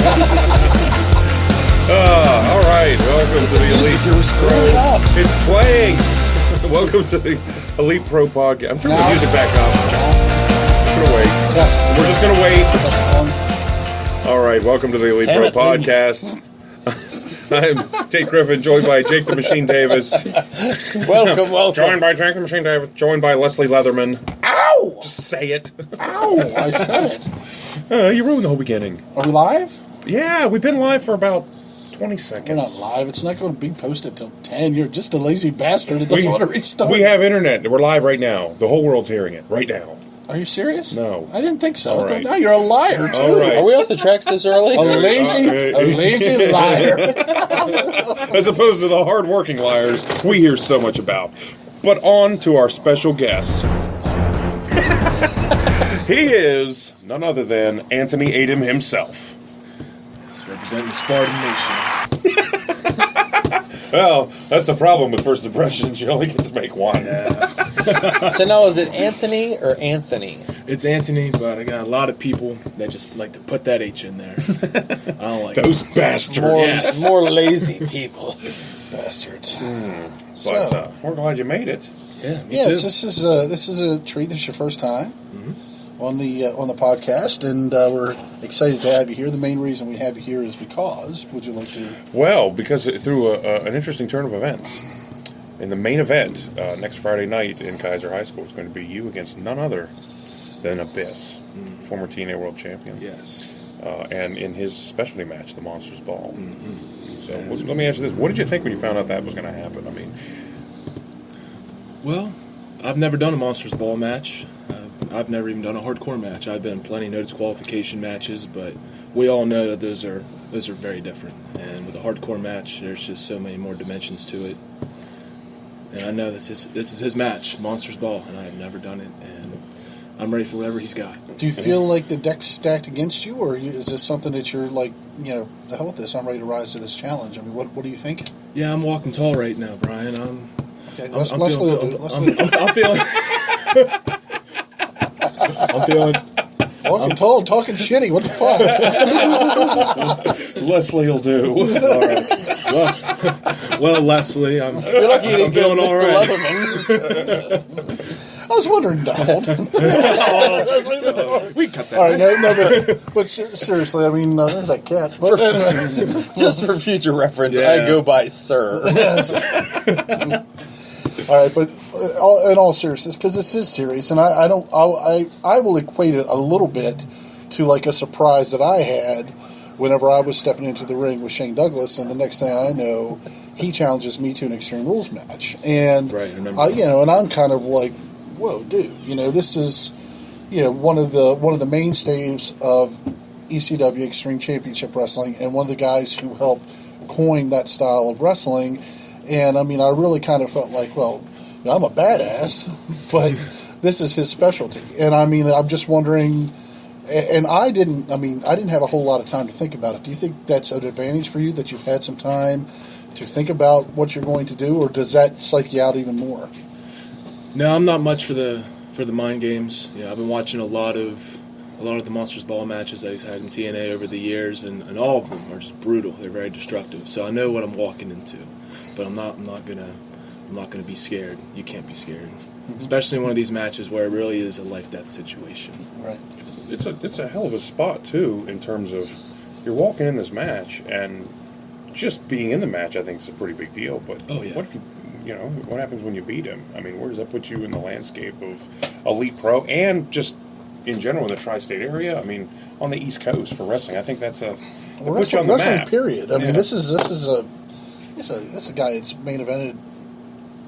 All right, welcome to the Elite Pro. It's playing. Welcome to the Elite Pro podcast. I'm turning the music back up. Just gonna wait. We're just gonna wait. All right, welcome to the Elite Pro podcast. I'm Tate Griffin, joined by Jake the Machine Davis. Welcome. Joined by Jake the Machine Davis. Joined by Leslie Leatherman. Ow! Just say it. Ow! I said it. You ruined the whole beginning. Are we live? Yeah, we've been live for about 20 seconds. We're not live. It's not going to be posted till 10. You're just a lazy bastard that doesn't want to restart. We have internet. We're live right now. The whole world's hearing it right now. Are you serious? No. I didn't think so. All right. Now you're a liar, too. All right. Are we off the tracks this early? A lazy liar. As opposed to the hard-working liars we hear so much about. But on to our special guest. He is none other than Antony Atom himself. He's representing the Spartan Nation. Well, that's the problem with first impressions. You only get to make one. Yeah. So now, is it Anthony or Anthony? It's Antony, but I got a lot of people that just like to put that H in there. I don't like Those bastards. More lazy people. Bastards. But we're glad you made it. Yeah, me Yeah, too. this is a treat. This is your first time on the podcast, and we're excited to have you here. The main reason we have you here is because, would you like to? Well, because through an interesting turn of events, in the main event next Friday night in Kaiser High School, it's going to be you against none other than Abyss, former TNA World Champion. Yes. And in his specialty match, the Monsters Ball. So let me ask you this: what did you think when you found out that was going to happen? I mean, Well, I've never done a Monsters Ball match. I've never even done a hardcore match. I've been in plenty of no disqualification matches, but we all know that those are very different. And with a hardcore match, there's just so many more dimensions to it. And I know this is his match, Monsters Ball, and I have never done it, and I'm ready for whatever he's got. Do you feel like the deck's stacked against you, or is this something that you're like, the hell with this? I'm ready to rise to this challenge. I mean, what are you thinking? Yeah, I'm walking tall right now, Brian. I'm feeling walking tall, talking shitty. What the fuck? Leslie will do. all right. Well, Leslie, I'm feeling all right. I was wondering, Donald. We can cut that. All right, but seriously, I mean, there's that cat. But anyway. Just for future reference, Yeah. I go by Sir. All right, but in all seriousness, because this is serious, and I will equate it a little bit to like a surprise that I had whenever I was stepping into the ring with Shane Douglas, and the next thing I know, he challenges me to an Extreme Rules match, and Right, I remember. and I'm kind of like, whoa, dude, this is one of the mainstays of ECW Extreme Championship Wrestling, and one of the guys who helped coin that style of wrestling. And I mean, I really kind of felt like, well, I'm a badass, but this is his specialty. And I mean, I'm just wondering, and I didn't have a whole lot of time to think about it. Do you think that's an advantage for you, that you've had some time to think about what you're going to do, or does that psych you out even more? No, I'm not much for the mind games. Yeah, I've been watching a lot of the Monsters Ball matches that he's had in TNA over the years, and all of them are just brutal. They're very destructive. So I know what I'm walking into. But I'm not gonna be scared. You can't be scared, especially in one of these matches where it really is a life-death situation. Right. It's a hell of a spot too, in terms of you're walking in this match, and just being in the match, I think is a pretty big deal. But Oh, yeah. what if what happens when you beat him? I mean, where does that put you in the landscape of Elite Pro and just in general in the tri-state area? I mean, on the East Coast for wrestling, I think that's puts you on the Wrestling, map. period. I mean, Yeah. this is a guy that's main evented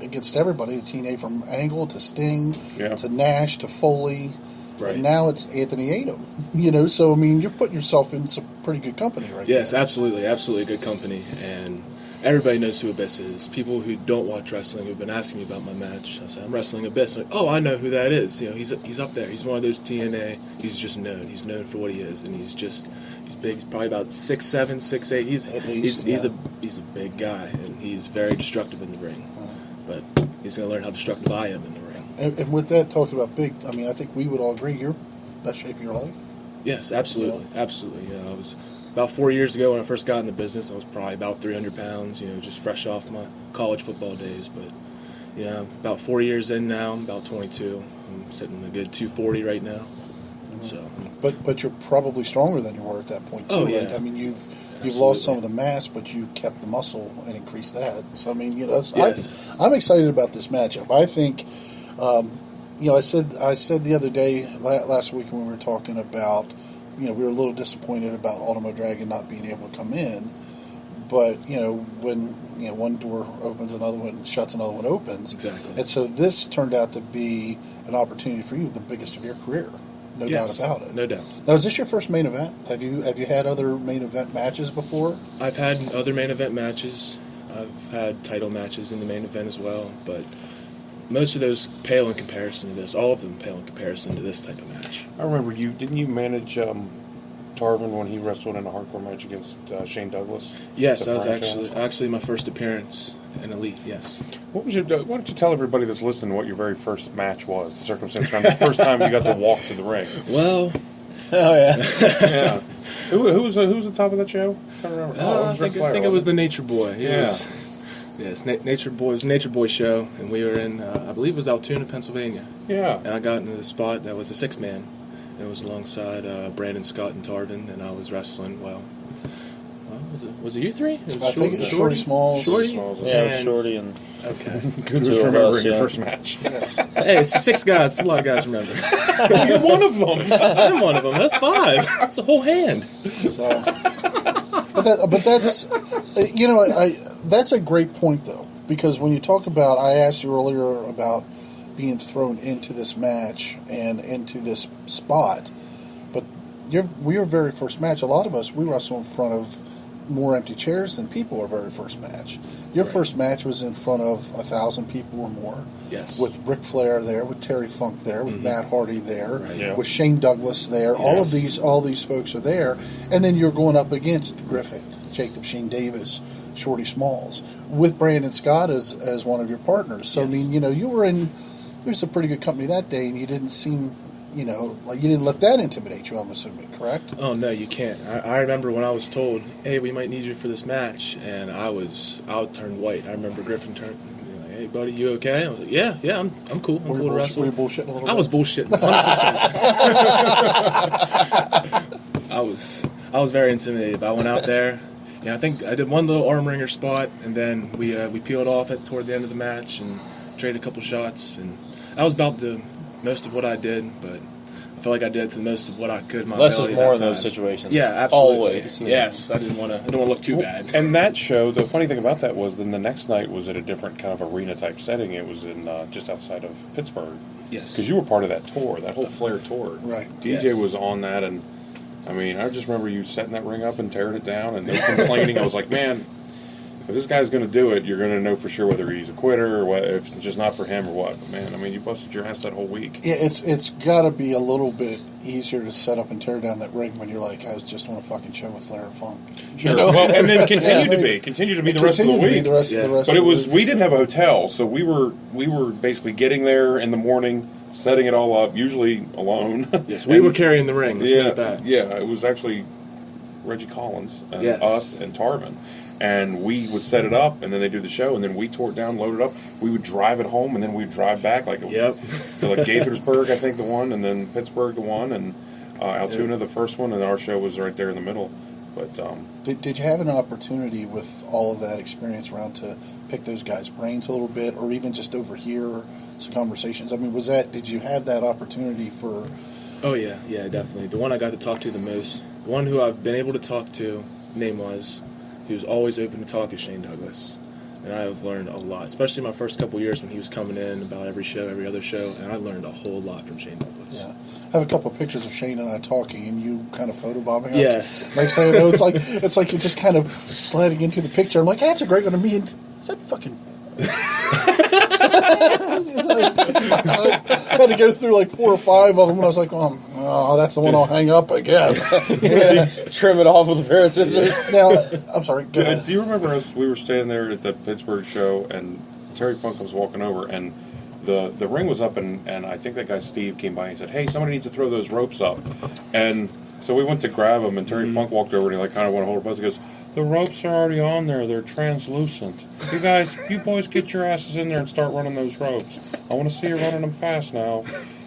against everybody. The TNA, from Angle to Sting to Nash to Foley, Right. and now it's Antony Atom. So I mean, you're putting yourself in some pretty good company right Yes, now. absolutely good company, and everybody knows who Abyss is. People who don't watch wrestling who've been asking me about my match. I say, I'm wrestling Abyss. Like, oh, I know who that is. He's up there. He's one of those TNA. He's just known. He's known for what he is, and he's big. He's probably about 6'7", 6'8". He's a big guy, and he's very destructive in the ring. But he's going to learn how destructive I am in the ring. And with that, talking about big, I mean, I think we would all agree you're best shape of your life. Yes, absolutely, absolutely. Yeah, about 4 years ago when I first got in the business, I was probably about 300 pounds, just fresh off my college football days. But, about 4 years in now, I'm about 22. I'm sitting a good 240 right now. So, But you're probably stronger than you were at that point too. Oh, yeah. Right? I mean, you've lost some of the mass, but you kept the muscle and increased that. So I mean, yes. I'm excited about this matchup. I think, I said the other day last week when we were talking about, we were a little disappointed about Ultimo Dragon not being able to come in, but when one door opens, another one shuts, another one opens. Exactly. And so this turned out to be an opportunity for you, the biggest of your career. No doubt about it. No doubt. Now, is this your first main event? Have you had other main event matches before? I've had other main event matches. I've had title matches in the main event as well, but most of those pale in comparison to this. All of them pale in comparison to this type of match. I remember didn't you manage Tarvin when he wrestled in a hardcore match against Shane Douglas? Yes, that was actually my first appearance in Elite, yes. Why don't you tell everybody that's listening what your very first match was, the circumstance around the first time you got to walk to the ring? Well, Oh yeah. Yeah. Who was the top of that show? I can't remember. I think it was the Nature Boy. Yeah. Nature Boy. It was a Nature Boy show, and we were in, I believe it was Altoona, Pennsylvania. Yeah. And I got into the spot that was a 6-man. It was alongside Brandon Scott and Tarvin, and I was wrestling. Was it you three? I think it's Shorty Smalls. Shorty? Yeah, it was Shorty and Okay. Good Two with of remembering us, your yeah. first match. Yes. Hey, it's 6 guys. It's a lot of guys remember. You're one of them. I'm one of them. That's 5. That's a whole hand. So, but that's that's a great point though, because when you talk about, I asked you earlier about being thrown into this match and into this spot, but your very first match, a lot of us, we wrestle in front of more empty chairs than people. Our very first match. Your first match was in front of 1,000 people or more. Yes. With Ric Flair there, with Terry Funk there, with Matt Hardy there, Right. Yeah. with Shane Douglas there. Yes. All these folks are there, and then you're going up against Griffin, Jacob Shane Davis, Shorty Smalls, with Brandon Scott as one of your partners. So Yes. I mean, you were in. It was a pretty good company that day, and you didn't seem, like you didn't let that intimidate you. I'm assuming, correct? Oh no, you can't. I remember when I was told, "Hey, we might need you for this match," and I turned white. I remember Griffin turned, like, "Hey, buddy, you okay?" I was like, "Yeah, I'm cool. I'm Were cool to you wrestle." bullshitting a little bit? I was bullshitting, 100%. I was very intimidated, but I went out there. Yeah, I think I did one little arm wringer spot, and then we peeled off it toward the end of the match and traded a couple shots, and that was about the most of what I did, but I feel like I did the most of what I could. less is more in those situations. Yeah, absolutely. Always. Yes, I didn't want to look too bad. And that show, the funny thing about that was then the next night was at a different kind of arena type setting. It was in just outside of Pittsburgh. Yes. Because you were part of that tour, that whole Flair tour. Right. DJ Yes. was on that, and I mean, I just remember you setting that ring up and tearing it down and no complaining. I was like, man, if this guy's going to do it, you're going to know for sure whether he's a quitter or what, if it's just not for him or what. But man, I mean, you busted your ass that whole week. Yeah, it's got to be a little bit easier to set up and tear down that ring when you're like, I was just on a fucking show with Flair and Funk. Sure. Well, and then continue to be the rest of the week. But it was, we didn't have a hotel, so we were basically getting there in the morning, setting it all up, usually alone. Yes, we were carrying the ring. Let's Yeah, note that. yeah, it was actually Reggie Collins and Yes. us and Tarvin. And we would set it up, and then they do the show, and then we tore it down, load it up. We would drive it home, and then we'd drive back to Gaithersburg, I think the one, and then Pittsburgh the one, and Altoona the first one, and our show was right there in the middle. But Did you have an opportunity with all of that experience around to pick those guys' brains a little bit, or even just overhear some conversations? I mean, did you have that opportunity for? Oh yeah, definitely. The one I got to talk to the most, the one who I've been able to talk to, he was always open to talk, is Shane Douglas. And I have learned a lot, especially my first couple years when he was coming in about every show, every other show, and I learned a whole lot from Shane Douglas. Yeah, I have a couple of pictures of Shane and I talking, and you kind of photobombing us. Yes. Like saying, it's like you're just kind of sliding into the picture. I'm like, that's a great one to me. And is that fucking? I had to go through like 4 or 5 of them, and I was like, oh, that's the one I'll hang up, I guess. Trim it off with a pair of scissors. Now, I'm sorry. Go ahead. do you remember us? We were standing there at the Pittsburgh show, and Terry Funk was walking over, and the ring was up, and I think that guy Steve came by and said, "Hey, somebody needs to throw those ropes up," and So we went to grab him, and Terry Funk walked over, and he like kind of wanted to hold a buzz. He goes, "The ropes are already on there. They're translucent. You boys, get your asses in there and start running those ropes. I want to see you running them fast now.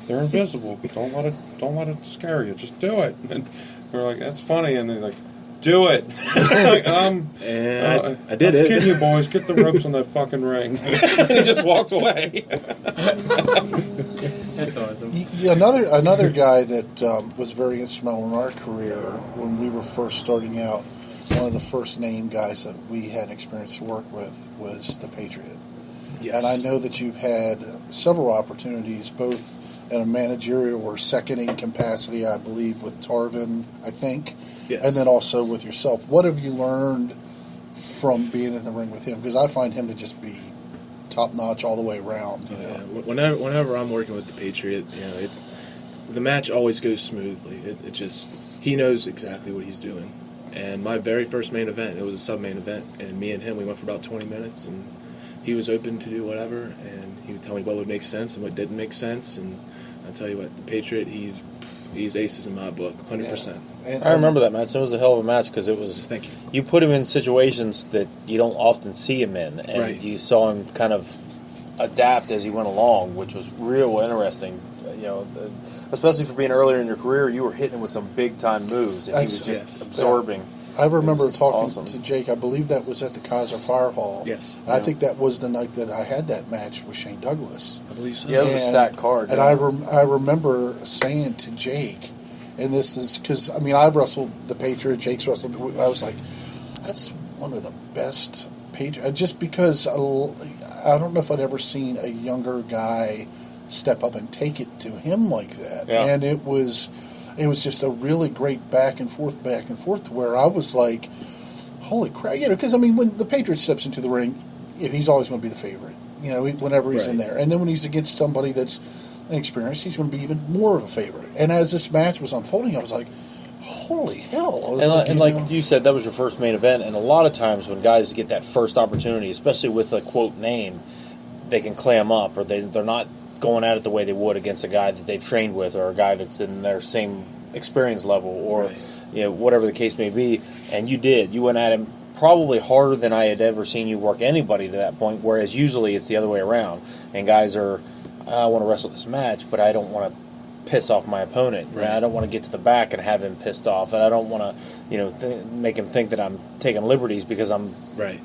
They're invisible. Don't let it scare you. Just do it." And we're like, "That's funny," and they're like, "Do it." Like, and I did I'm it. kidding you, boys. Get the ropes on that fucking ring. And he just walked away. That's awesome. Another guy that was very instrumental in our career when we were first starting out, one of the first name guys that we had experience to work with was the Patriot. Yes. And I know that you've had several opportunities, both in a managerial or seconding capacity, I believe, with Tarvin, I think, Yes. and then also with yourself. What have you learned from being in the ring with him? Because I find him to just be top-notch all the way around. You know? Yeah. Whenever I'm working with the Patriot, the match always goes smoothly. He knows exactly what he's doing. And my very first main event, it was a sub-main event, and me and him, we went for about 20 minutes, and he was open to do whatever, and he would tell me what would make sense and what didn't make sense, and I tell you what, the Patriot, he's aces in my book, 100%. Yeah. I remember that match. It was a hell of a match because it was. Thank you. You put him in situations that you don't often see him in, and Right. you saw him kind of adapt as he went along, which was real interesting. Especially for being earlier in your career, you were hitting him with some big time moves, and he was just Yes. absorbing. I remember talking awesome. to Jake. I believe that was at the Kaiser Fire Hall. Yes. And I think that was the night that I had that match with Shane Douglas. I believe so. Yeah, it was a stacked card. And I remember saying to Jake, and this is because, I've wrestled the Patriot, Jake's wrestled, I was like, that's one of the best Patriot, just because I don't know if I'd ever seen a younger guy step up and take it to him like that. Yeah. And it was just a really great back and forth to where I was like, holy crap, because when the Patriot steps into the ring, he's always going to be the favorite, whenever he's in there. And then when he's against somebody that's inexperienced, he's going to be even more of a favorite. And as this match was unfolding, I was like, holy hell. Like you said, that was your first main event, and a lot of times when guys get that first opportunity, especially with a quote name, they can clam up, or they're not going at it the way they would against a guy that they've trained with, or a guy that's in their same experience level, or whatever the case may be. And you went at him probably harder than I had ever seen you work anybody to that point, whereas usually it's the other way around, and guys are, I want to wrestle this match, but I don't want to piss off my opponent. Right. I don't want to get to the back and have him pissed off, and I don't want to make him think that I'm taking liberties because I'm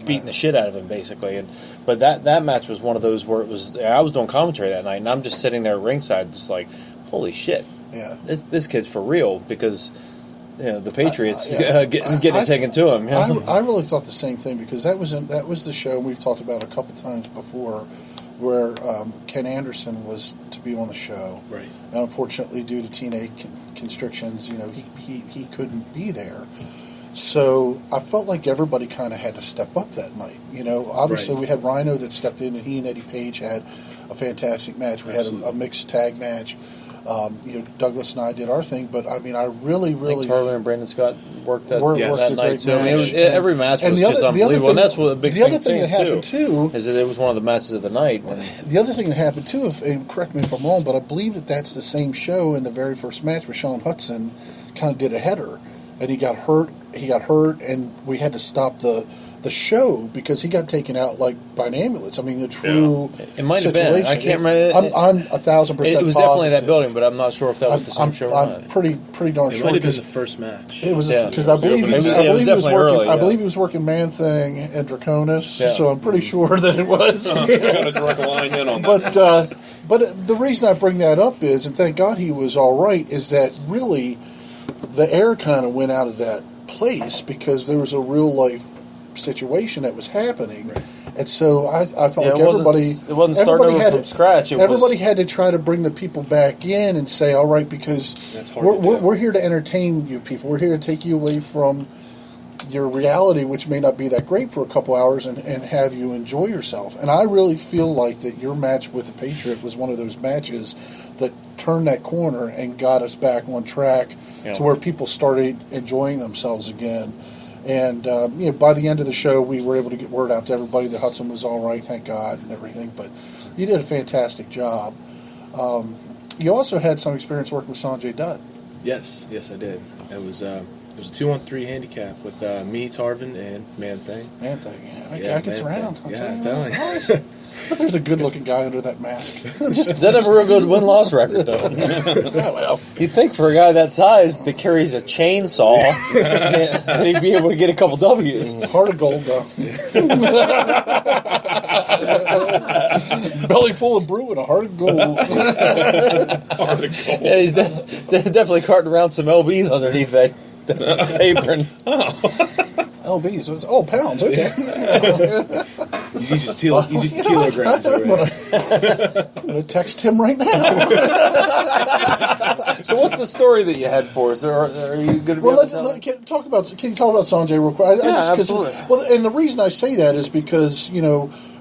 beating the shit out of him, basically. But that match was one of those where I was doing commentary that night, and I'm just sitting there at ringside just like, holy shit, this kid's for real, because the Patriots getting it taken to him. I really thought the same thing, because that was the show, and we've talked about it a couple times before, where Ken Anderson was to be on the show. Right. And unfortunately, due to TNA constrictions, he couldn't be there. So I felt like everybody kind of had to step up that night. Obviously we had Rhino that stepped in, and he and Eddie Page had a fantastic match. We had a mixed tag match. Douglas and I did our thing, but I really Tarver and Brandon Scott worked that night too. Match. Every match was just unbelievable, and that's what a big thing that happened too is that it was one of the matches of the night. The other thing that happened too, and correct me if I'm wrong, but I believe that's the same show in the very first match where Sean Hudson kind of did a header, and he got hurt, and we had to stop the show because he got taken out by an ambulance. The true It might have situation. been. I can't remember. I'm 1,000% It was definitely that building, but I'm not sure if that was the same show. I'm pretty darn It sure. might have been the first match. It was because I believe he was working Man Thing and Draconis, so I'm pretty sure that it was. Got a direct line in on that. But the reason I bring that up is, and thank God he was all right, is that really the air kind of went out of that place because there was a real life situation that was happening, and so I felt like it wasn't starting over from scratch. Everybody had to try to bring the people back in and say, all right, because we're here to entertain you people. We're here to take you away from your reality, which may not be that great for a couple hours, and have you enjoy yourself. And I really feel like that your match with the Patriot was one of those matches that turned that corner and got us back on track to where people started enjoying themselves again. And by the end of the show, we were able to get word out to everybody that Hudson was all right, thank God, and everything. But you did a fantastic job. You also had some experience working with Sanjay Dutt. Yes, I did. It was a 2-on-3 handicap with me, Tarvin, and Man Thing. Man Thing, yeah. That gets around. I'm telling you. But there's a good-looking guy under that mask. Doesn't have a real good win-loss record, though. Yeah, well. You'd think for a guy that size that carries a chainsaw, and he'd be able to get a couple W's. Heart of gold, though. Belly full of brew and a heart of gold. Heart of gold. Yeah, he's definitely carting around some LBs underneath that apron. LBs. Pounds. Okay. You just kilograms. I'm going to text him right now. So what's the story that you had for us? Are you going to be able to tell? Can you talk about Sanjay real quick? Absolutely. Well, and the reason I say that is because,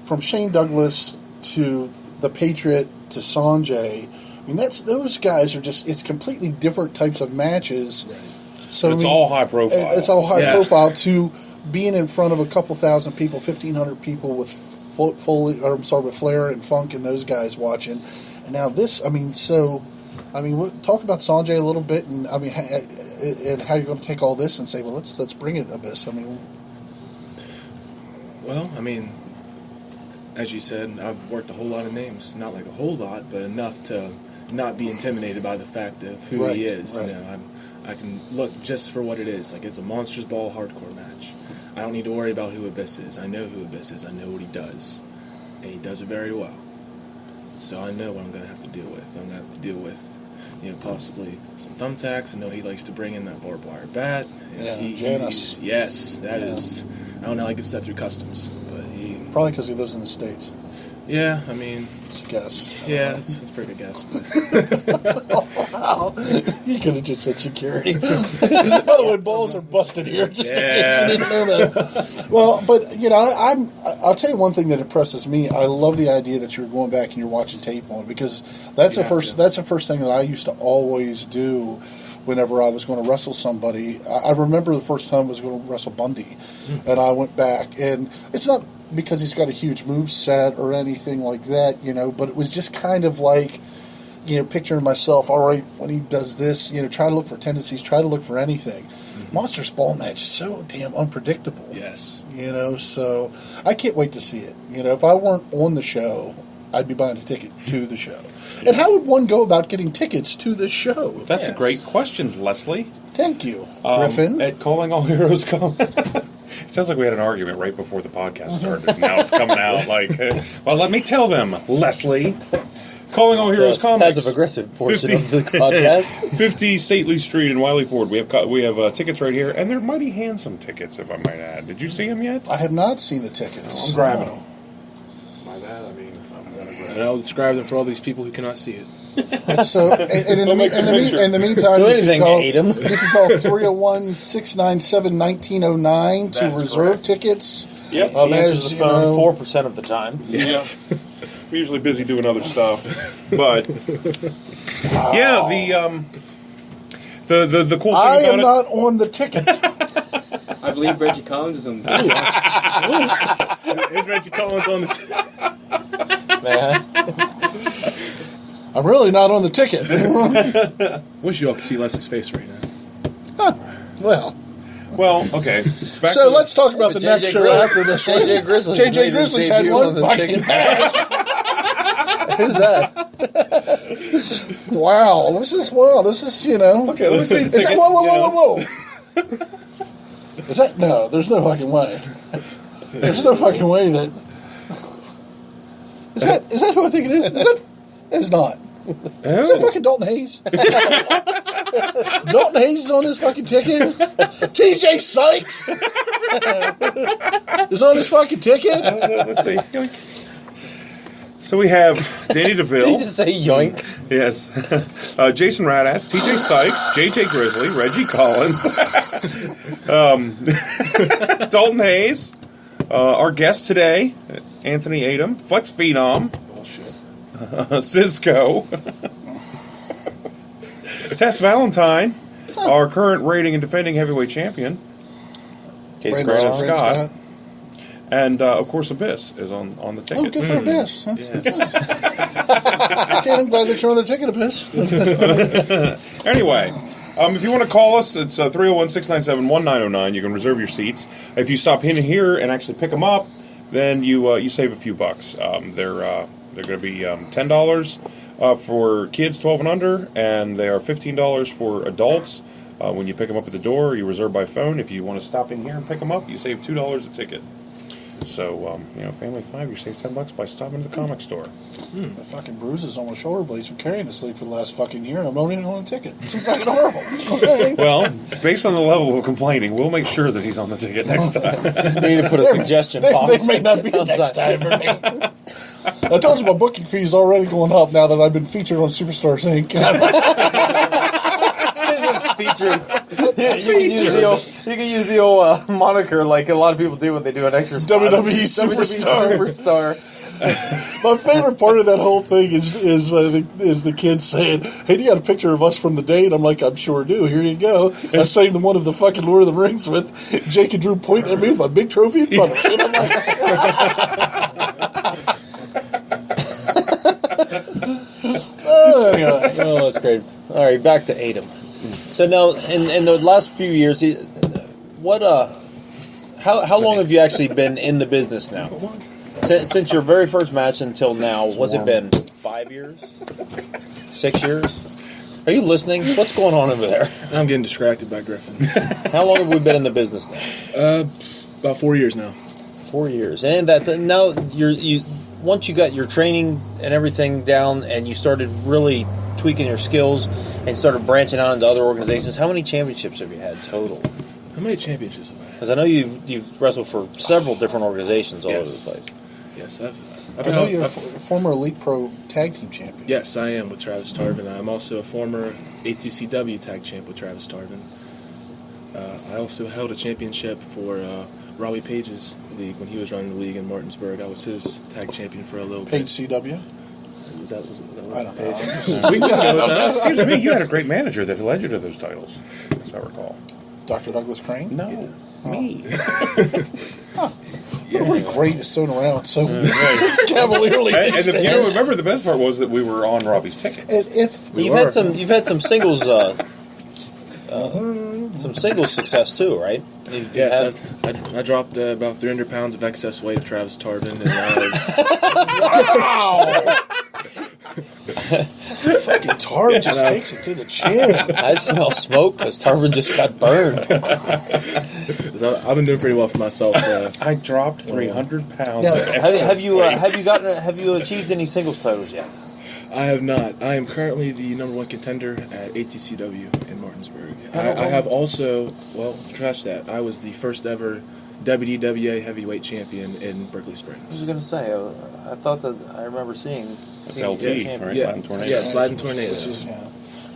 from Shane Douglas to the Patriot to Sanjay, I mean, those guys are it's completely different types of matches. Right. So it's all high profile. It's all high profile to being in front of a couple thousand people, 1,500 people with with Flair and Funk and those guys watching. And now this, talk about Sanjay a little bit, and and how you're going to take all this and say, well, let's bring it Abyss. As you said, I've worked a whole lot of names. Not like a whole lot, but enough to not be intimidated by the fact of who he is. Right. I can look just for what it is. Like, it's a Monsters Ball hardcore match. I don't need to worry about who Abyss is. I know who Abyss is. I know what he does. And he does it very well. So I know what I'm going to have to deal with. I'm going to have to deal with, possibly some thumbtacks. I know he likes to bring in that barbed wire bat. Janus. Is. I don't know how he gets that through customs. But probably because he lives in the States. Yeah, it's a guess. Yeah, it's a pretty good guess. Wow. You could have just said security. By the way, balls are busted here, just in case you didn't know that. Well, but, I'll tell you one thing that impresses me. I love the idea that you're going back and you're watching tape on it, because that's the first thing that I used to always do whenever I was going to wrestle somebody. I remember the first time I was going to wrestle Bundy, and I went back, and it's not because he's got a huge move set or anything like that, but it was just kind of like, picturing myself, all right, when he does this, try to look for tendencies, try to look for anything. Monsters Ball match is so damn unpredictable. Yes. So I can't wait to see it. If I weren't on the show, I'd be buying a ticket to the show. And how would one go about getting tickets to this show? That's a great question, Leslie. Thank you, Griffin. At Calling All Heroes Come. It sounds like we had an argument right before the podcast started. Now it's coming out like, well, let me tell them, Leslie. Calling All Heroes Comics. Passive-aggressive portion of the podcast. 50 Stately Street in Wiley Ford. We have tickets right here, and they're mighty handsome tickets, if I might add. Did you see them yet? I have not seen the tickets. I'm grabbing them. My bad. I'm going to grab them. And I'll describe them for all these people who cannot see it. So, and in the meantime, so anything, you can call 301-697-1909 to reserve tickets. Yep, he answers the phone 4% of the time. Yes. We're usually busy doing other stuff. But, yeah, the cool thing I about am it... not on the ticket. I believe Reggie Collins is on the ticket. Is Reggie Collins on the ticket? Man. I'm really not on the ticket. Wish you all could see Leslie's face right now. Well, okay. So let's talk about the next show after this. JJ Grizzlies. JJ Grizzlies had one fucking match. Who's that? Wow, this is Okay, let me see the ticket. Whoa. Is that no? There's no fucking way. There's no fucking way that. Is that who I think it is? It's not. Is that fucking Dalton Hayes? Dalton Hayes is on this fucking ticket. TJ Sykes is on this fucking ticket. Let's see. So we have Danny DeVille. Did you just say yoink? Yes. Jason Radatz, TJ Sykes, JJ Grizzly, Reggie Collins, Dalton Hayes, our guest today, Antony Atom, Flex Phenom, Cisco, Tess Valentine, our current rating and defending heavyweight champion, Case Brandon Scott. And, of course, Abyss is on the ticket. Oh, good for Abyss. That's okay, I'm glad that you're on the ticket, Abyss. Anyway, If you want to call us, it's 301-697-1909. You can reserve your seats. If you stop in here and actually pick them up, then you save a few bucks. They're going to be $10 for kids 12 and under, and they are $15 for adults. When you pick them up at the door, you reserve by phone. If you want to stop in here and pick them up, you save $2 a ticket. So, family of 5, you save $10 by stopping at the comic store. The fucking bruises on my shoulder blades from carrying this thing for the last fucking year, and I'm not even on a ticket. It's fucking horrible. Okay. Well, based on the level of complaining, we'll make sure that he's on the ticket next time. We need to put a suggestion box. They may not be next time for me. I told you my booking fee is already going up now that I've been featured on Superstars Inc. Featured. You can use the old moniker like a lot of people do when they do an extra spot. WWE Superstar. My favorite part of that whole thing is the kids saying, "Hey, do you got a picture of us from the date?" I'm like, "I'm sure do. Here you go." I saved the one of the fucking Lord of the Rings with Jake and Drew pointing at me with my big trophy in front of me. And I'm like, anyway. Oh, that's great. All right, back to Atom. So now, in the last few years, how long have you actually been in the business now? Since your very first match until now, was it been 5 years? 6 years? Are you listening? What's going on over there? I'm getting distracted by Griffin. How long have we been in the business now? About 4 years now. 4 years, and now you once you got your training and everything down, and you started really tweaking your skills and started branching out into other organizations. How many championships have you had total? How many championships have I had? Because I know you've wrestled for several different organizations all over the place. Yes, I know you're a former Elite Pro Tag Team Champion. Yes, I am with Travis Tarvin. I'm also a former ATCW Tag Champ with Travis Tarvin. I also held a championship for Robbie Page's league when he was running the league in Martinsburg. I was his tag champion for a little bit. Page CW? Was that I don't know. It seems to me you had a great manager that led you to those titles, as I recall. Dr. Douglas Crane? No, me. Nobody great is thrown around so cavalierly. Remember the best part was that we were on Robbie's tickets. You've had some singles success too, right? Yes, I dropped about 300 pounds of excess weight of Travis Tarvin, and wow! Fucking Tarvin just takes it to the chin. I smell smoke because Tarvin just got burned. I've been doing pretty well for myself. I dropped 300 pounds. Yeah. Have you achieved any singles titles yet? I have not. I am currently the #1 contender at ATCW in Martinsburg. I have also, trash that. I was the first ever WDWA heavyweight champion in Berkeley I Springs. was going to say, I thought that I remember seeing That's LT, right? Yeah, Sliding Tornado. Yeah, Sliding Tornado.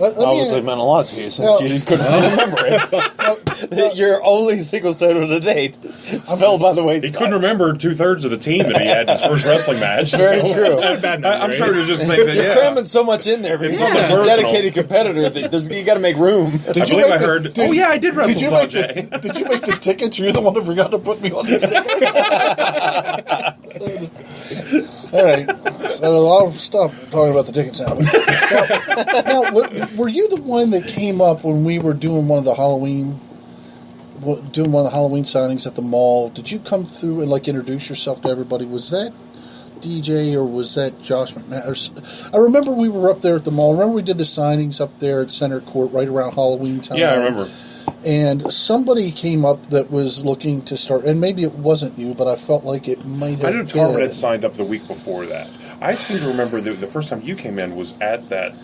Obviously meant a lot to you since you couldn't remember it. Your only singles title to date fell by the wayside. He couldn't remember 2/3 of the team that he had in his first wrestling match. Very true. I'm sure to just think that, You're cramming so much in there because you're such a dedicated competitor that you got to make room. I heard. I did wrestle Sanjay. Did you make the tickets? You're the one who forgot to put me on the ticket. All right, so I'll stop talking about the tickets now. Now, were you the one that came up when we were doing one of the Halloween signings at the mall? Did you come through and introduce yourself to everybody? Was that DJ or was that Josh McMahon? I remember we were up there at the mall. Remember we did the signings up there at Center Court right around Halloween time? Yeah, I remember. And somebody came up that was looking to start, and maybe it wasn't you, but I felt like it might have I been. knew Tarvin had signed up the week before that. I seem to remember the first time you came in was at that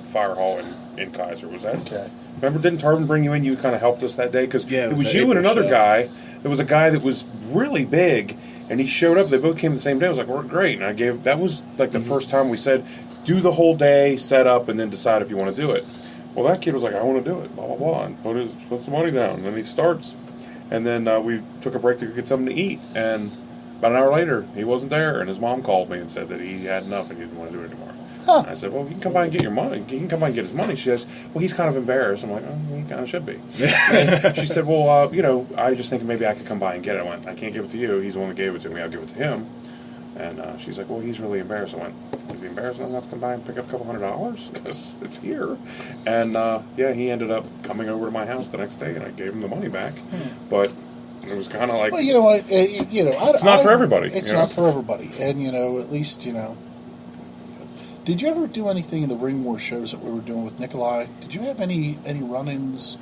fire hall in Kaiser. Was that? Okay. Remember, didn't Tarvin bring you in? You kind of helped us that day because it was you and another guy. There was a guy that was really big, and he showed up. They both came the same day. I was like, "We're great," and that was the first time we said, "Do the whole day, set up, and then decide if you want to do it." Well, that kid was like, "I want to do it," blah blah blah, and put the money down. And then he starts, and then we took a break to get something to eat, and about an hour later, he wasn't there, and his mom called me and said that he had enough and he didn't want to do it anymore. Huh. I said, "Well, you can come by and get your money. You can come by and get his money." She says, "Well, he's kind of embarrassed." I'm like, "Oh, he kind of should be." She said, "Well, I just think maybe I could come by and get it." I went, "I can't give it to you. He's the one that gave it to me. I'll give it to him." And she's like, well, he's really embarrassed. I went, is he embarrassed enough to come by and pick up a couple $100? Because it's here. And, he ended up coming over to my house the next day, and I gave him the money back. But it was kind of like... Well, you know what? It's not for everybody. It's not for everybody. And, at least, Did you ever do anything in the Ring War shows that we were doing with Nikolai? Did you have any run-ins?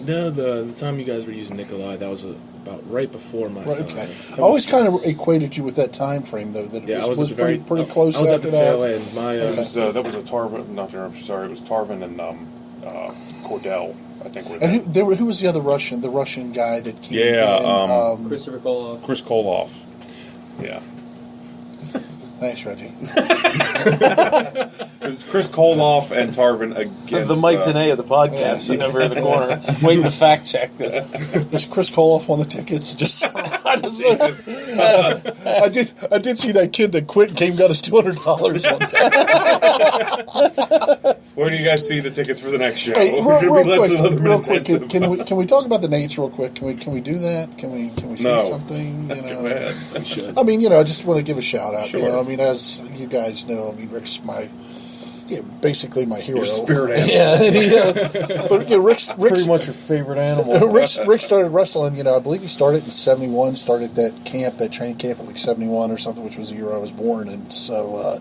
No, the time you guys were using Nikolai, that was about right before my time. Okay. I always kind of equated you with that time frame, though. That it was pretty close. I was after at the tail end. That was a Tarvin. Not to interrupt you. Sorry, it was Tarvin and Cordell. I think. And who was the other Russian? The Russian guy that came in. Christopher Koloff. Chris Koloff. Yeah. Thanks, Reggie. It was Chris Koloff and Tarvin against... The Mike Tenay of the podcast sitting over in the corner, waiting to fact check this. There's Chris Koloff on the tickets. I did see that kid that quit and came and got us $200 on that. Where do you guys see the tickets for the next show? Hey, real quick, can we talk about the Nates real quick? Can we do that? Can we say something? Go ahead. I mean, I just want to give a shout out. Sure. I mean, as you guys know, Rick's basically my hero. Your spirit animal. But Rick's Pretty much your favorite animal. Rick started wrestling. I believe he started in '71. Started that training camp at like '71 or something, which was the year I was born. And so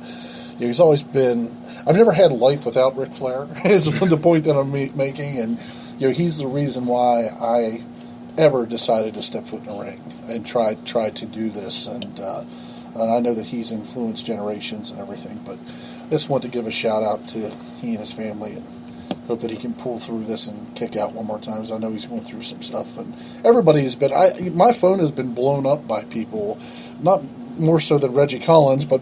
he's always been. I've never had a life without Ric Flair. Is the point that I'm making, and he's the reason why I ever decided to step foot in the ring and try to do this. And I know that he's influenced generations and everything, but I just want to give a shout out to he and his family and hope that he can pull through this and kick out one more time, because I know he's going through some stuff. And everybody's been... my phone has been blown up by people, not more so than Reggie Collins, but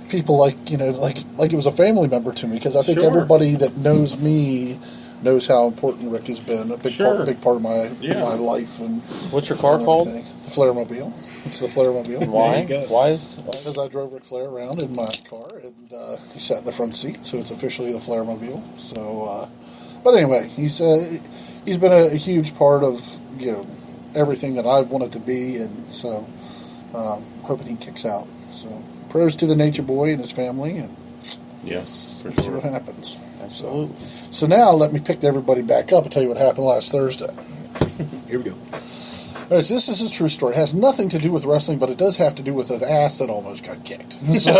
people like it was a family member to me, because I think everybody that knows me knows how important Rick has been, a big part of my life. And what's your car called? The Flairmobile. It's the Flairmobile. Why? Because I drove Ric Flair around in my car, and he sat in the front seat, so it's officially the Flairmobile. So, but anyway, he's been a huge part of everything that I've wanted to be, and so hoping he kicks out. So prayers to the Nature Boy and his family, and yes, for let's see sure. what happens. Absolutely. So now let me pick everybody back up and tell you what happened last Thursday. Here we go. All right, so this is a true story. It has nothing to do with wrestling, but it does have to do with an ass that almost got kicked. So,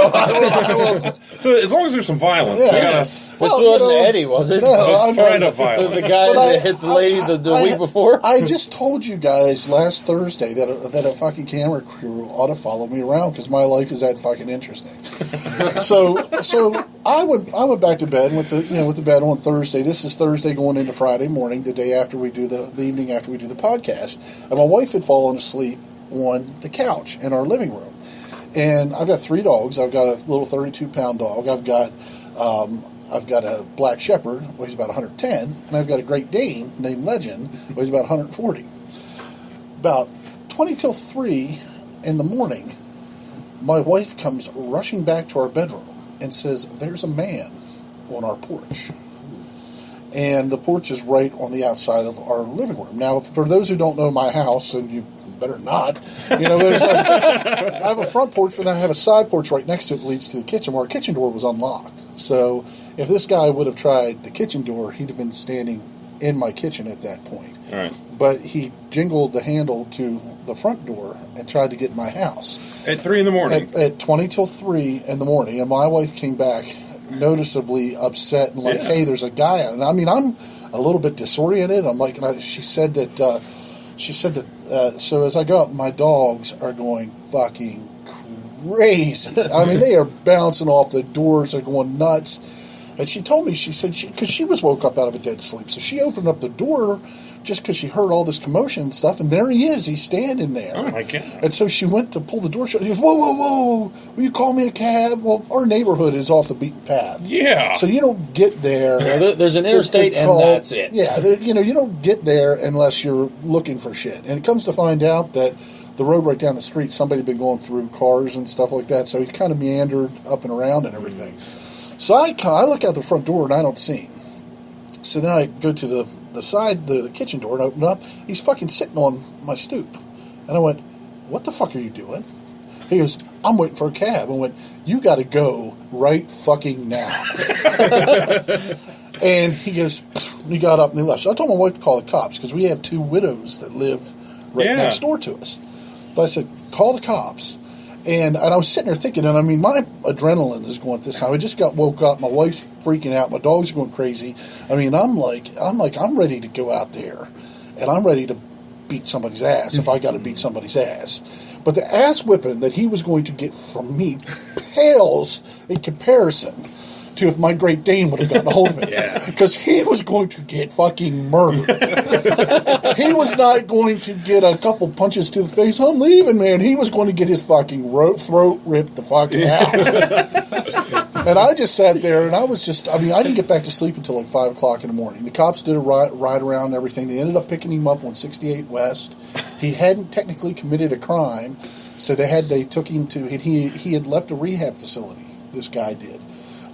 So as long as there's some violence, Yeah. we gotta... This wasn't Eddie, was it? No, threat of violence. The guy that hit the lady the week before? I just told you guys last Thursday that a fucking camera crew ought to follow me around, because my life is that fucking interesting. so I went back to bed, went to bed on Thursday. This is Thursday going into Friday morning, the day after we do the evening after we do the podcast. And my wife had fallen asleep on the couch in our living room. And I've got 3 dogs. I've got a little 32-pound dog. I've got a black shepherd, weighs about 110, and I've got a Great Dane named Legend, weighs about 140. About 20 till 3 in the morning, my wife comes rushing back to our bedroom and says, "There's a man on our porch." And the porch is right on the outside of our living room. Now, for those who don't know my house, and you better not, there's I have a front porch, but then I have a side porch right next to it that leads to the kitchen, where our kitchen door was unlocked. So if this guy would have tried the kitchen door, he'd have been standing in my kitchen at that point. All right. But he jingled the handle to the front door and tried to get in my house. At 3 in the morning. At 20 till 3 in the morning, and my wife came back noticeably upset and like, "Hey, there's a guy out." And I mean, I'm a little bit disoriented. I'm like, she said that. So as I go out, my dogs are going fucking crazy. I mean, they are bouncing off the doors. They're going nuts. And she told me, she said, because she was woke up out of a dead sleep, so she opened up the door just because she heard all this commotion and stuff, and there he is. He's standing there. Oh, my God. And so she went to pull the door shut. He goes, "Whoa, whoa, whoa, will you call me a cab?" Well, our neighborhood is off the beaten path. Yeah. So you don't get there. Yeah, there's an interstate, and that's it. Yeah, you don't get there unless you're looking for shit. And it comes to find out that the road right down the street, somebody had been going through cars and stuff like that, so he kind of meandered up and around and everything. So I look out the front door, and I don't see him. So then I go to the side, the kitchen door, and open up. He's fucking sitting on my stoop. And I went, "What the fuck are you doing?" He goes, I'm waiting for a cab. I went, you got to go right fucking now. And he goes, he got up and he left. So I told my wife to call the cops because we have 2 widows that live right next door to us. But I said, call the cops. And I was sitting there thinking, and I mean, my adrenaline is going at this time. I just woke up. My wife's freaking out. My dog's going crazy. I mean, I'm ready to go out there, and I'm ready to beat somebody's ass if I got to beat somebody's ass. But the ass whipping that he was going to get from me pales in comparison to if my Great Dane would have gotten a hold of it. Because he was going to get fucking murdered. He was not going to get a couple punches to the face. I'm leaving, man. He was going to get his fucking throat ripped the fucking out. And I just sat there, and I didn't get back to sleep until like 5 o'clock in the morning. The cops did a ride around and everything. They ended up picking him up on 68 West. He hadn't technically committed a crime, so they took him to, he had left a rehab facility, this guy did.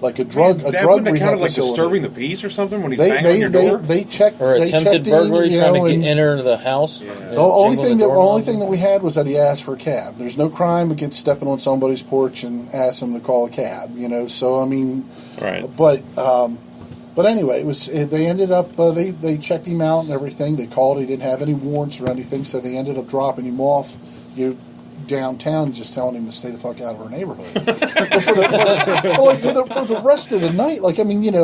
Like a drug rehab kind of like facility. disturbing the peace or something when he's banging on your door? They checked. Or attempted burglary, trying to enter into the house. Yeah. The only thing that we had was that he asked for a cab. There's no crime against stepping on somebody's porch and asking them to call a cab. So I mean, right. But anyway, they ended up they checked him out and everything. They called. He didn't have any warrants or anything, so they ended up dropping him off. Downtown, just telling him to stay the fuck out of our neighborhood. for the rest of the night, I couldn't get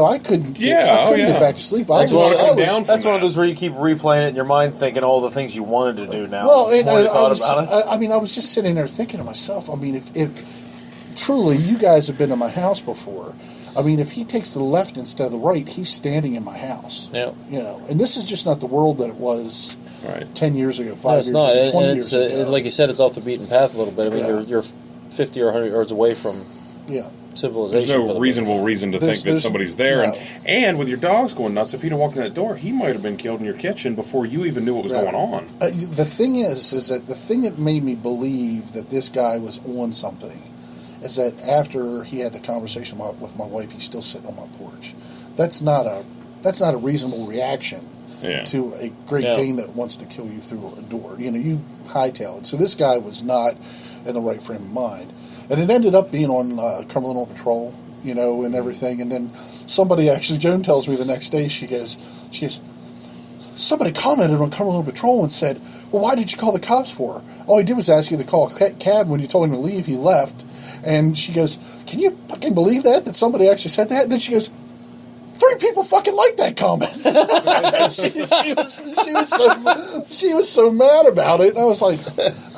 back to sleep. That's one of those where you keep replaying it in your mind, thinking all the things you wanted to do now. Well, I was just sitting there thinking to myself. I mean, if truly you guys have been to my house before, I mean, if he takes the left instead of the right, he's standing in my house. Yeah. And this is just not the world that it was. Right. 10 years ago, 5 years ago, 20 years ago. Like you said, it's off the beaten path a little bit. I mean, you're 50 or 100 yards away from civilization. There's no reasonable reason to think that somebody's there. No. And with your dogs going nuts, if he'd have walked in that door, he might have been killed in your kitchen before you even knew what was going on. The thing is that the thing that made me believe that this guy was on something is that after he had the conversation with my wife, he's still sitting on my porch. That's not a reasonable reaction. Yeah. To a Great Dane that wants to kill you through a door. You hightail it. So this guy was not in the right frame of mind. And it ended up being on Cumberland on patrol, and everything. And then somebody actually, Joan tells me the next day, she goes, somebody commented on Cumberland on patrol and said, well, why did you call the cops for? All he did was ask you to call a cab. When you told him to leave, he left. And she goes, can you fucking believe that somebody actually said that? And then she goes, 3 people fucking liked that comment. she was so mad about it. And I was like,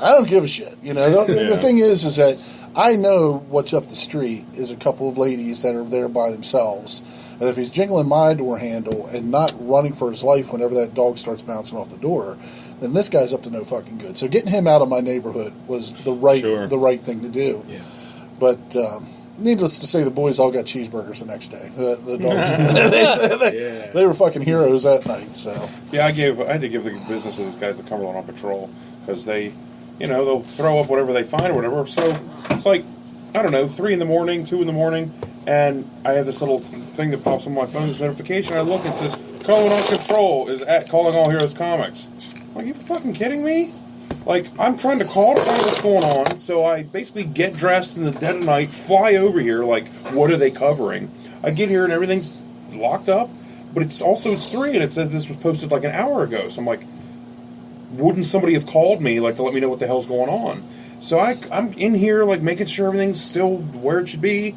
I don't give a shit. The thing is that I know what's up the street is a couple of ladies that are there by themselves. And if he's jingling my door handle and not running for his life whenever that dog starts bouncing off the door, then this guy's up to no fucking good. So getting him out of my neighborhood was the right thing to do. Yeah. But needless to say, the boys all got cheeseburgers the next day. The dogs, they were fucking heroes that night. So yeah, I had to give the business of those guys the Cumberland on patrol because they, they'll throw up whatever they find or whatever. So it's like, I don't know, 3 in the morning, 2 in the morning, and I have this little thing that pops on my phone's notification. I look, it says Cumberland on patrol is at Calling All Heroes Comics. Are you fucking kidding me? Like, I'm trying to call to find what's going on, so I basically get dressed in the dead of night, fly over here, like, what are they covering? I get here and everything's locked up, but it's 3, and it says this was posted like an hour ago, so I'm like, wouldn't somebody have called me, like, to let me know what the hell's going on? So I'm in here, like, making sure everything's still where it should be,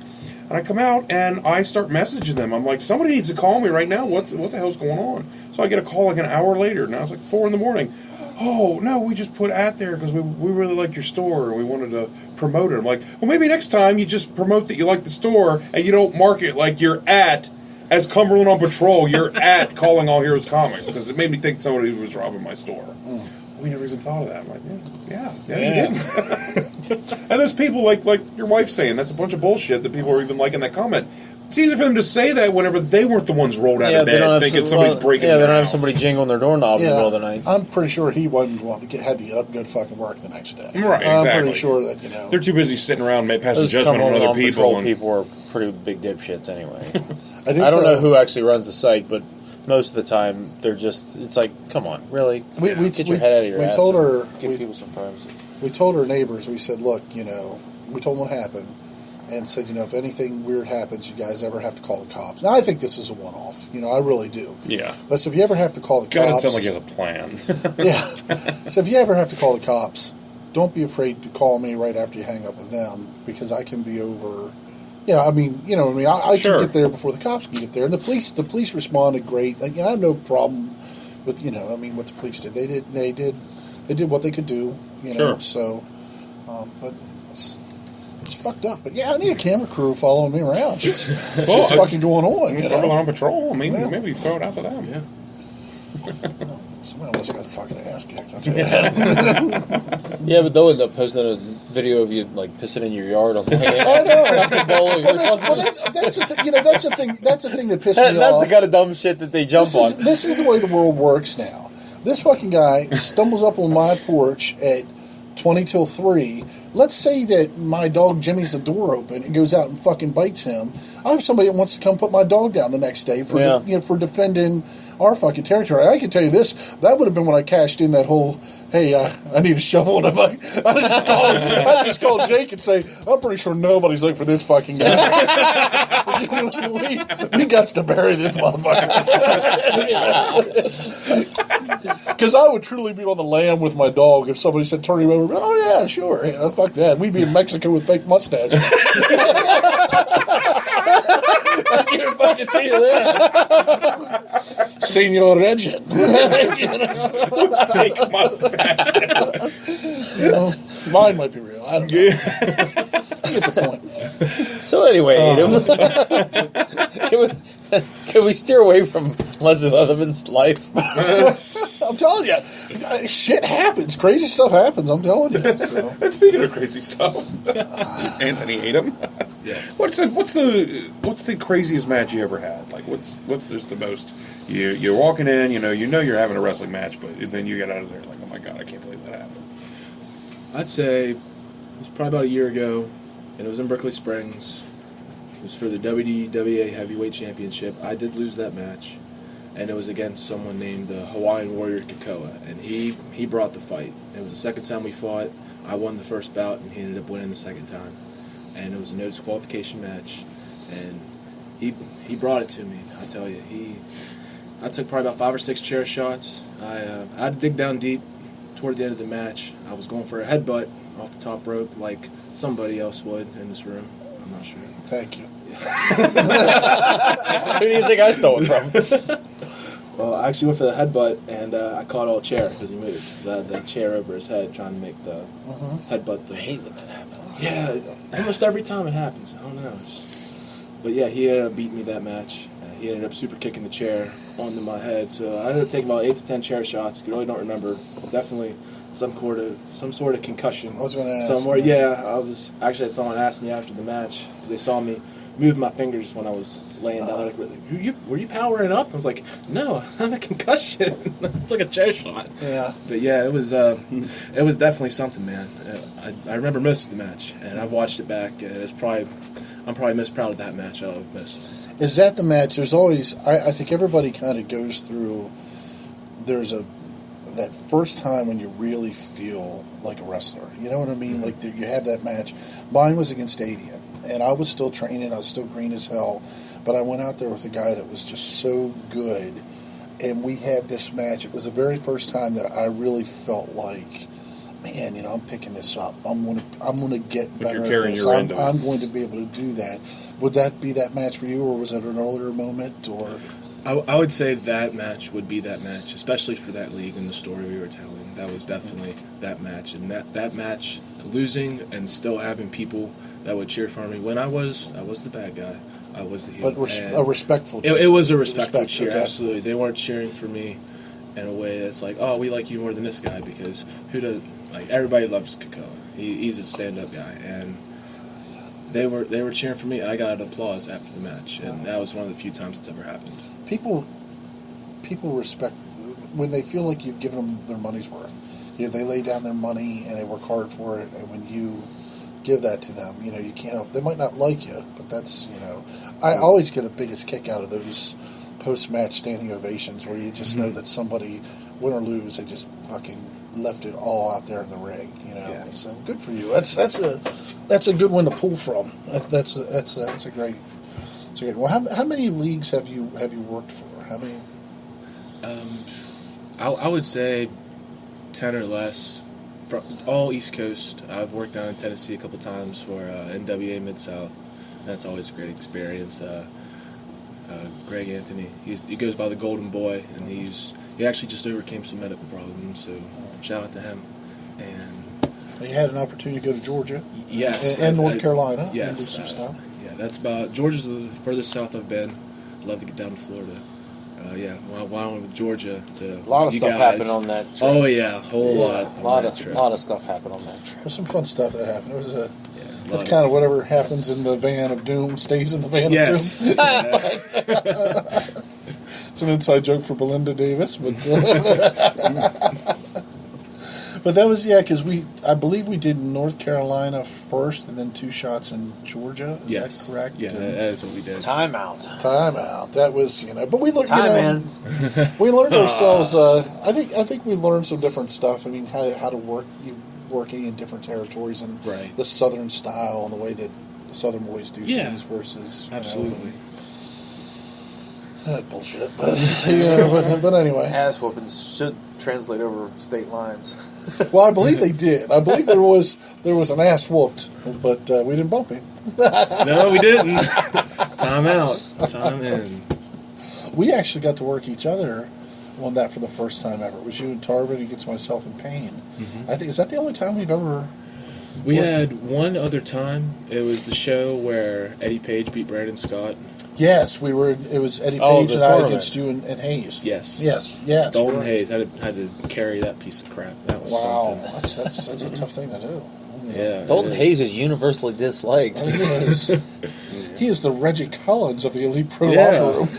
and I come out, and I start messaging them. I'm like, somebody needs to call me right now, what the hell's going on? So I get a call like an hour later, now it's like 4 in the morning. Oh, no, we just put at there because we really like your store and we wanted to promote it. I'm like, well, maybe next time you just promote that you like the store and you don't mark it like you're at, as Cumberland on patrol, you're at Calling All Heroes Comics, because it made me think somebody was robbing my store. We never even thought of that. I'm like, yeah, you didn't. And there's people like your wife saying, that's a bunch of bullshit that people are even liking that comment. It's easy for them to say that whenever they weren't the ones rolled out of bed thinking somebody's breaking their they don't have house. somebody jingling their doorknob in the middle of the night. I'm pretty sure he wasn't wanting to had to get up and go to fucking work the next day. Right, exactly. I'm pretty sure that, they're too busy sitting around passing judgment on other people. People are pretty big dipshits anyway. I don't know who actually runs the site, but most of the time they're just, it's like, come on, really? Get your head out of your ass. We told her... Give people some privacy. we told our neighbors, we said, look, we told them what happened, and said, if anything weird happens, you guys ever have to call the cops. Now, I think this is a one-off. I really do. Yeah. But so if you ever have to call the God, cops... it sounds like he has a plan. Yeah. So if you ever have to call the cops, don't be afraid to call me right after you hang up with them, because I can be over... Yeah, I mean, I Sure. can get there before the cops can get there. And the police responded great. Like, I have no problem with, what the police did. They did what they could do, Sure. So, but it's fucked up. But yeah, I need a camera crew following me around. Shit's fucking going on. People are on patrol. I mean, Yeah. maybe throw it out to them. Yeah. Somebody almost got a fucking ass kicked. I'll tell you that. Yeah, but they'll end up posting a video of you like pissing in your yard on the way. I know. After bowling or something. That's the thing. That's the thing. That's the thing that pissed me off. That's the kind of dumb shit that they jump on. This is the way the world works now. This fucking guy stumbles up on my porch at 20 till 3. Let's say that my dog Jimmy's the door open and goes out and fucking bites him. I have somebody that wants to come put my dog down the next day for for defending our fucking territory. I can tell you this, that would have been when I cashed in that whole, hey, I need a shovel. And I just called Jake and say, I'm pretty sure nobody's looking for this fucking guy. we got to bury this motherfucker. Because I would truly be on the lam with my dog if somebody said, turn him over. Oh, yeah, sure. Yeah, fuck that. We'd be in Mexico with fake mustaches. I can't fucking tell you that. Senor Regin. Fake mustache. Mine might be real. I don't know. You get the point. So anyway, Adam, can we steer away from Leslie Leatherman's life? I'm telling you, shit happens. Crazy stuff happens. I'm telling you. So. And speaking of crazy stuff, Antony Atom. Yes. What's the craziest match you ever had? Like, what's just the most? You're walking in, you know you're having a wrestling match, but then you get out of there like, oh my god, I can't believe that happened. I'd say it was probably about a year ago, and it was in Berkeley Springs. It was for the WDWA Heavyweight Championship. I did lose that match, and it was against someone named the Hawaiian Warrior Kakoa, and he brought the fight. It was the second time we fought. I won the first bout, and he ended up winning the second time. And it was a no disqualification match, and he brought it to me. I tell you, I took probably about 5 or 6 chair shots. I had to dig down deep toward the end of the match. I was going for a headbutt off the top rope like somebody else would in this room. I'm not sure. Thank you. Who do you think I stole it from? Well, I actually went for the headbutt, and I caught all chair because he moved. 'Cause I had the chair over his head trying to make the headbutt thing. I hate when that happens. Yeah, almost every time it happens. I don't know. But yeah, he ended up beating me that match. He ended up super kicking the chair onto my head. So I ended up taking about 8 to 10 chair shots. I really don't remember. Definitely some sort of concussion. I was going to ask. Somewhere. Yeah, I had someone ask me after the match because they saw me move my fingers when I was laying down. Like, were you powering up? I was like, no, I have a concussion. It's like a chair shot. Yeah. But yeah, it was definitely something, man. I remember most of the match, and I've watched it back. I'm probably most proud of that match I've missed. Is that the match? There's always, I think everybody kind of goes through, that first time when you really feel like a wrestler. You know what I mean? Like you have that match. Mine was against Adian, and I was still training. I was still green as hell, but I went out there with a guy that was just so good, and we had this match. It was the very first time that I really felt like, man, I'm picking this up. I'm gonna get better at this. I'm going to be able to do that. Would that be that match for you, or was it an earlier moment? Or I would say that match would be that match, especially for that league and the story we were telling. That was definitely that match, and that match, losing and still having people that would cheer for me when I was the bad guy. I was the heel. But a respectful cheer. It was a respectful cheer, okay. absolutely. They weren't cheering for me in a way that's like, oh, we like you more than this guy, because everybody loves Kakoa. He's a stand-up guy, and they were cheering for me. I got an applause after the match, and that was one of the few times it's ever happened. People respect when they feel like you've given them their money's worth. They lay down their money and they work hard for it, and when you give that to them, you can't help. They might not like you, but that's I always get a biggest kick out of those post-match standing ovations where you just know that somebody, win or lose, they just fucking left it all out there in the ring. Yes. So good for you. That's a good one to pull from. That's a great. Well, how many leagues have you worked for? How many? I would say 10 or less. From all East Coast. I've worked down in Tennessee a couple times for NWA Mid-South. That's always a great experience. Greg Antony, he goes by the Golden Boy, and he actually just overcame some medical problems, so shout out to him. And you had an opportunity to go to Georgia, yes, and North Carolina, yes, and do some stuff. Yeah, that's about Georgia's the furthest south I've been. Love to get down to Florida. When I went with Georgia to A lot of stuff happened on that trip. Oh yeah, a whole lot. A lot of stuff happened on that trip. There's some fun stuff that happened. It was that's kind of whatever happens in the van of doom stays in the van of doom. It's an inside joke for Belinda Davis, but but that was because I believe we did North Carolina first, and then 2 shots in Georgia. Is that correct? Yeah, that is what we did. Timeout. That was but we learned. Man. We learned ourselves. I think we learned some different stuff. I mean, how to working in different territories and the Southern style and the way that the Southern boys do things versus absolutely. Bullshit, but anyway, Ass whoopings should translate over state lines. Well, I believe they did. I believe there was an ass whooped, but we didn't bump him. No, we didn't. Time out. Time in. We actually got to work each other on that for the first time ever. It was you and Tarvin Against Myself in Pain. Mm-hmm. I think is that the only time we've ever. We had one other time. It was the show where Eddie Page beat Brandon Scott. Yes, we were. It was Eddie Page and I against you and Hayes. Yes. Dalton Hayes had to carry that piece of crap. That was something. That's a tough thing to do. Yeah. Dalton Hayes is universally disliked. He is the Reggie Collins of the Elite Pro locker room.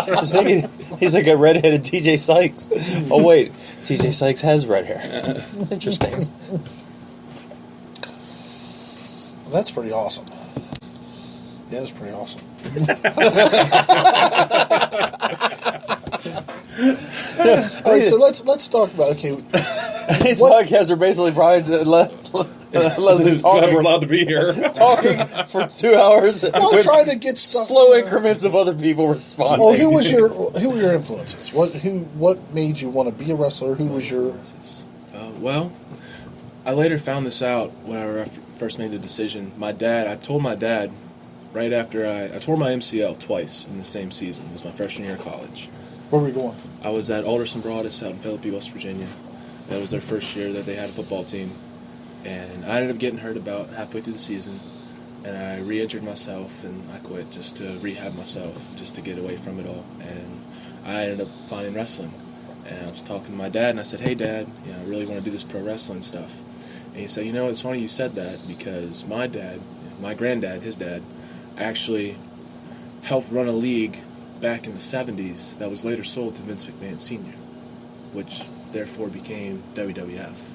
I was thinking he's like a redheaded TJ Sykes. Oh wait, TJ Sykes has red hair. Interesting. Well, that's pretty awesome. Yeah, that's pretty awesome. All right, so let's talk about These podcasts are basically probably Leslie talking. Glad we're allowed to be here. Talking for 2 hours. Well, trying to get stuff. Slow increments of other people responding. Well, who were your influences? What made you want to be a wrestler? Who was your? Well, I later found this out when I first made the decision. I told my dad right after I tore my MCL twice in the same season. It was my freshman year of college. Where were you going? I was at Alderson Broadus out in Philippi, West Virginia. That was their first year that they had a football team. And I ended up getting hurt about halfway through the season. And I re-injured myself, and I quit just to rehab myself, just to get away from it all. And I ended up finding wrestling. And I was talking to my dad, and I said, "Hey, Dad, I really want to do this pro wrestling stuff." And he said, "It's funny you said that, because my dad, my granddad, his dad, actually helped run a league back in the 70s that was later sold to Vince McMahon Sr., which therefore became WWF.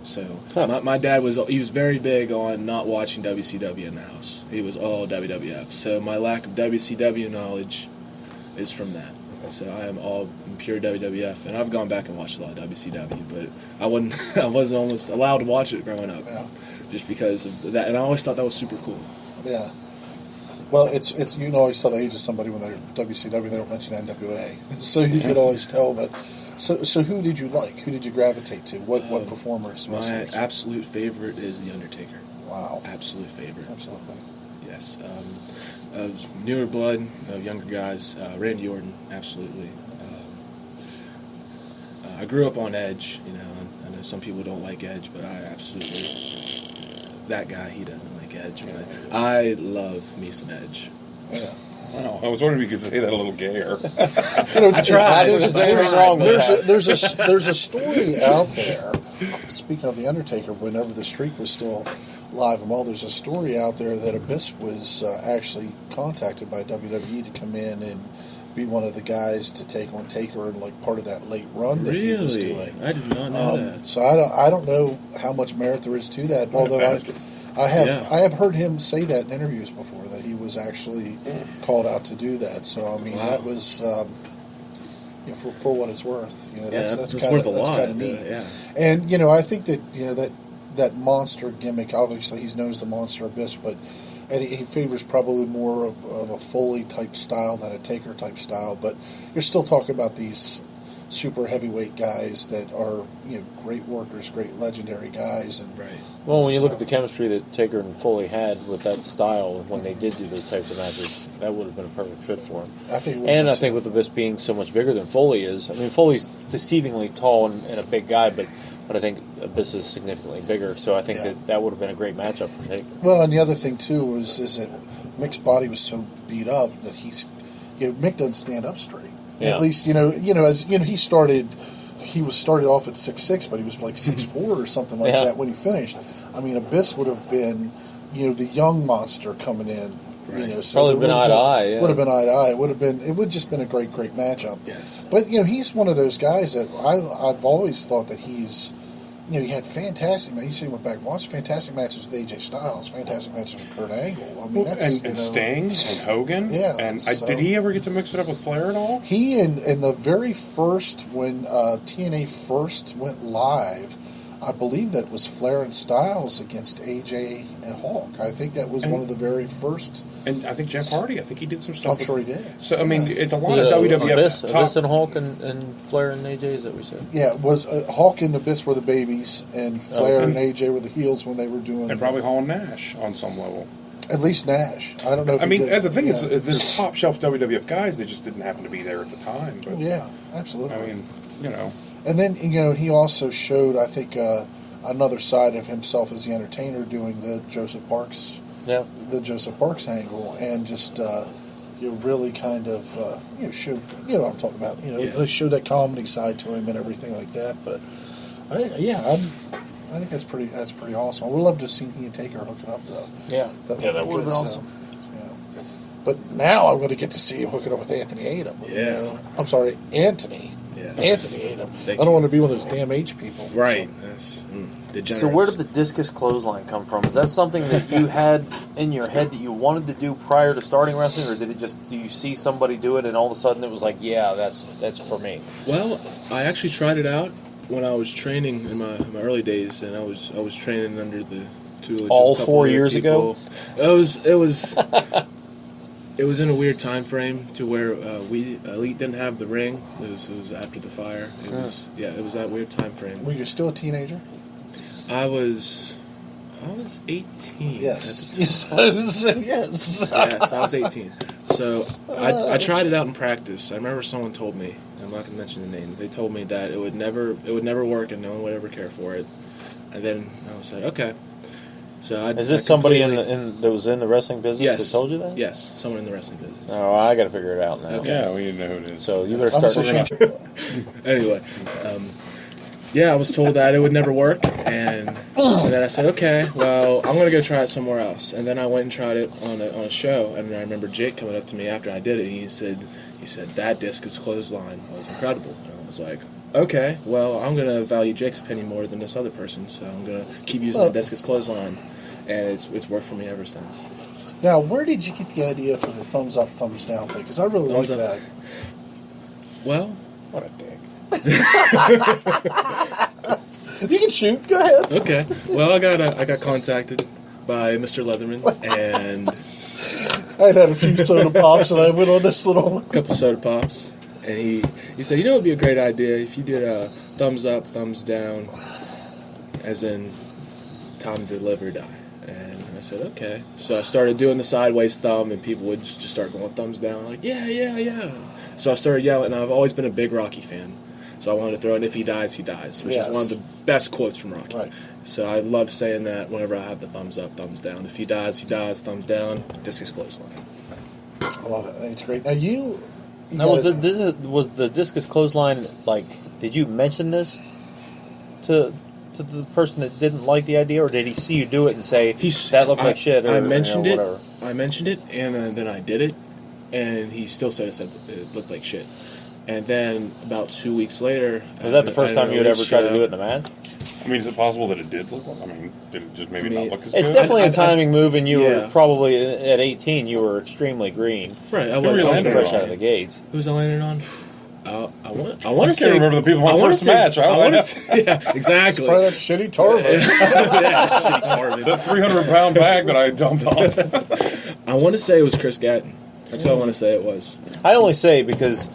So my dad was very big on not watching WCW in the house. He was all WWF. So my lack of WCW knowledge is from that. So I am all pure WWF, and I've gone back and watched a lot of WCW, but I wasn't almost allowed to watch it growing up, just because of that. And I always thought that was super cool. Yeah. Well, it's you can always tell the age of somebody when they're WCW. They don't mention NWA, so you could always tell. But so who did you like? Who did you gravitate to? What performers? My absolute favorite is The Undertaker. Wow. Absolute favorite. Absolutely. Yes. Newer blood, younger guys. Randy Orton, absolutely. I grew up on Edge. I know some people don't like Edge, but I absolutely. That guy, he doesn't like Edge, but I love me some Edge. Yeah. Wow, I was wondering if you could say that a little gayer. There's a story out there. Speaking of The Undertaker, whenever the streak was still live and well, there's a story out there that Abyss was actually contacted by WWE to come in and be one of the guys to take on Taker and part of that late run that he was doing. I did not know that. So I don't know how much merit there is to that. Although I have heard him say that in interviews before, that he was actually called out to do that. So I mean, that was for what it's worth. That's kind of neat. And I think that that monster gimmick. Obviously, he's known as the Monster Abyss, but he favors probably more of a Foley type style than a Taker type style. But you're still talking about these super heavyweight guys that are great workers, great legendary guys. And well, when you look at the chemistry that Taker and Foley had with that style when they did do those types of matches, that would have been a perfect fit for him. I think with Abyss being so much bigger than Foley is, I mean, Foley's deceivingly tall and a big guy, but I think Abyss is significantly bigger. So I think that would have been a great matchup for Taker. Well, and the other thing too is that Mick's body was so beat up that Mick doesn't stand up straight. Yeah. At least he started off at 6'6", but he was like 6'4" or something like that when he finished. I mean, Abyss would have been the young monster coming in. So probably been eye to eye. Would have been eye to eye. It would just been a great matchup. Yes. But he's one of those guys that I've always thought that he's. He had fantastic. You see, he went back and watched fantastic matches with AJ Styles, fantastic matches with Kurt Angle. I mean, and Sting and Hogan. Yeah. And did he ever get to mix it up with Flair at all? He in the very first when TNA first went live, I believe that it was Flair and Styles against AJ and Hulk. I think that was one of the very first. And I think Jeff Hardy. I think he did some stuff. I'm sure he did. So I mean, it's a lot of WWF. Abyss and Hulk and Flair and AJ. Is that what we said? Yeah, it was Hulk and Abyss were the babies, and Flair and AJ were the heels when they were doing. And probably Hall and Nash on some level. At least Nash. I don't know. If that's the thing. Is there's top shelf WWF guys that just didn't happen to be there at the time. But, yeah, absolutely. I mean, And then he also showed, I think, another side of himself as the entertainer, doing the Joseph Parks angle, and just really kind of showed what I'm talking about. Showed that comedy side to him and everything like that. But I think that's pretty awesome. I would love to see he and Taker hooking up though. That would have been awesome. But now I'm going to get to see him hooking up with Anthony Atom. I'm sorry, Anthony. Yes. Anthony Atom. I don't want to be one of those damn H people. Right. So where did the discus clothesline come from? Is that something that you had in your head that you wanted to do prior to starting wrestling, or do you see somebody do it and all of a sudden it was like, yeah, that's for me? Well, I actually tried it out when I was training in my early days, and I was training under the tutelage. All 4 years ago. It was in a weird time frame to where Elite didn't have the ring. It was after the fire. It was that weird time frame. Were you still a teenager? I was 18. Yes. Yes, I was 18. So I tried it out in practice. I remember someone told me, I'm not going to mention the name, they told me that it would never work and no one would ever care for it. And then I was like, okay. So is this somebody that was in the wrestling business that told you that? Yes, someone in the wrestling business. Oh, I got to figure it out now. Okay. Yeah, we need to know who it is. So you better start. Anyway, I was told that it would never work, and then I said, okay, well, I'm going to go try it somewhere else. And then I went and tried it on a show, and I remember Jake coming up to me after I did it, and he said that discus clothesline was incredible. And I was like, okay, well, I'm going to value Jake's opinion more than this other person, so I'm going to keep using the discus clothesline, and it's worked for me ever since. Now, where did you get the idea for the thumbs up, thumbs down thing? Because I really like that. Well, what a dick. You can shoot. Go ahead. Okay. Well, I got contacted by Mr. Leatherman, and I had a few soda pops, and I went on this little couple soda pops, and he said, it would be a great idea if you did a thumbs up, thumbs down, as in time to live or die. And I said, okay. So I started doing the sideways thumb, and people would just start going thumbs down, like, yeah. So I started yelling, and I've always been a big Rocky fan. So I wanted to throw in, if he dies, he dies, which is one of the best quotes from Rocky. Right. So I love saying that whenever I have the thumbs up, thumbs down. If he dies, he dies, thumbs down, discus clothesline. I love it. It's great. Now was the discus clothesline, like, did you mention this to the person that didn't like the idea, or did he see you do it and say, that looked like shit, or I mentioned it, whatever? I mentioned it, and then I did it, and he still said it looked like shit. And then about 2 weeks later... Was that the first time you had ever tried to do it in a match? I mean, is it possible that it did look? I mean, did it just maybe not look as good? It's definitely a timing move, and you Yeah. were probably at 18. You were extremely green, Right, I really was landed fresh on. out of the gate. Who was I landing on? I want to I say. can't remember the people in my I wanna first say- match. I want to say, yeah, exactly. Probably that shitty Tarvin. Yeah, shitty Tarvin. The 300-pound bag that I dumped off. I want to say it was Chris Gatton. That's what I want to say it was. I only say because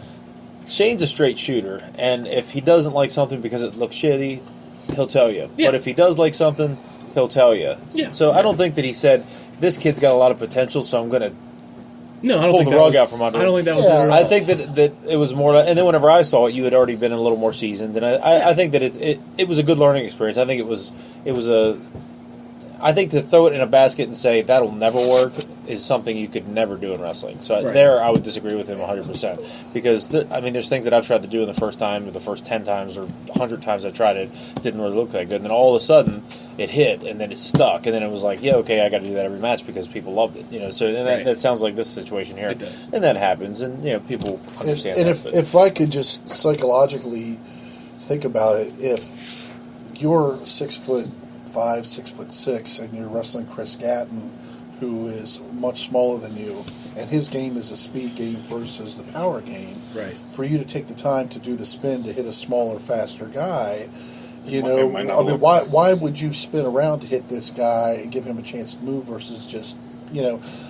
Shane's a straight shooter, and if he doesn't like something because it looks shitty, he'll tell you. Yeah. But if he does like something, he'll tell you. Yeah. So I don't think that he said, this kid's got a lot of potential, so I'm going to No, I don't pull think the that rug was, out from under I don't him. think that was Yeah. it at I all. think that it was more, and then whenever I saw it, you had already been a little more seasoned, and I think that it was a good learning experience. I think I think to throw it in a basket and say that'll never work is something you could never do in wrestling. So Right. there, I would disagree with him 100% because there's things that I've tried to do in the first time, or the first 10 times, or 100 times I tried it, didn't really look that good. And then all of a sudden, it hit, and then it stuck, and then it was like, yeah, okay, I got to do that every match because people loved it. So and Right. that sounds like this situation here, It does. and that happens, and people understand And that. but- if I could just psychologically think about it, if you're 6'5", 6'6", and you're wrestling Chris Gatton, who is much smaller than you, and his game is a speed game versus the power game, Right. for you to take the time to do the spin to hit a smaller, faster guy, It might not look- why would you spin around to hit this guy and give him a chance to move versus just,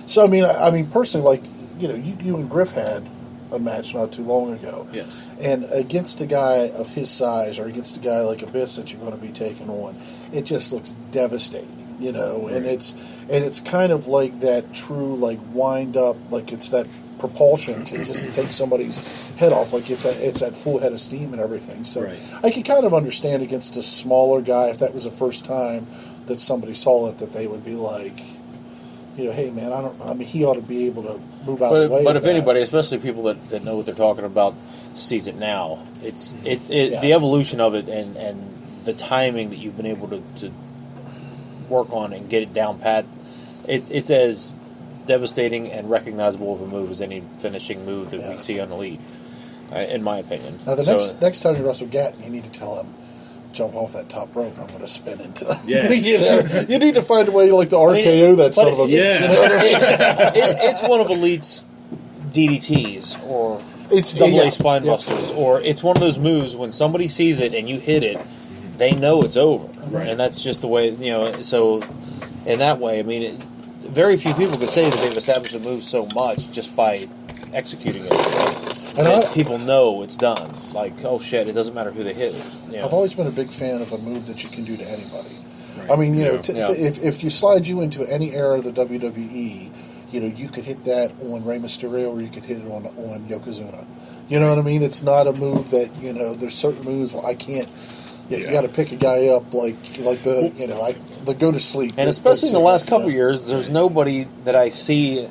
So I mean, personally, like, you and Griff had a match not too long ago. Yes. And against a guy of his size, or against a guy like Abyss that you're going to be taking on, it just looks devastating, And it's kind of like that true, like, wind up, like it's that propulsion to just take somebody's head off, like it's that full head of steam and everything. So Right. I could kind of understand against a smaller guy, if that was the first time that somebody saw it, that they would be like, hey man, he ought to be able to move out of the way. But of if that. anybody, especially people that know what they're talking about, sees it now, it's Yeah. the evolution of it and the timing that you've been able to work on and get it down pat. It's as devastating and recognizable of a move as any finishing move that we see on Elite, in my opinion. Now, the So, next time you wrestle Gatton, you need to tell him, jump off that top rope, and I'm going to spin into it. Yes. You need to find a way like to RKO that son of a bitch. Yeah. it's one of Elite's DDTs or It's double yeah, A spine yeah. busters, or it's one of those moves when somebody sees it and you hit it, they know it's over, Right. and that's just the way So, in that way, very few people could say that they've established a move so much just by executing it. And That people know it's done. Like, oh shit, it doesn't matter who they hit. I've always been a big fan of a move that you can do to anybody. Right. I mean, Yeah. if you slide you into any era of the WWE, you could hit that on Rey Mysterio, or you could hit it on Yokozuna. You know what I mean? It's not a move that there's certain moves. Well, I can't. If you got to pick a guy up like the go to sleep, And especially in the last couple years, there's nobody that I see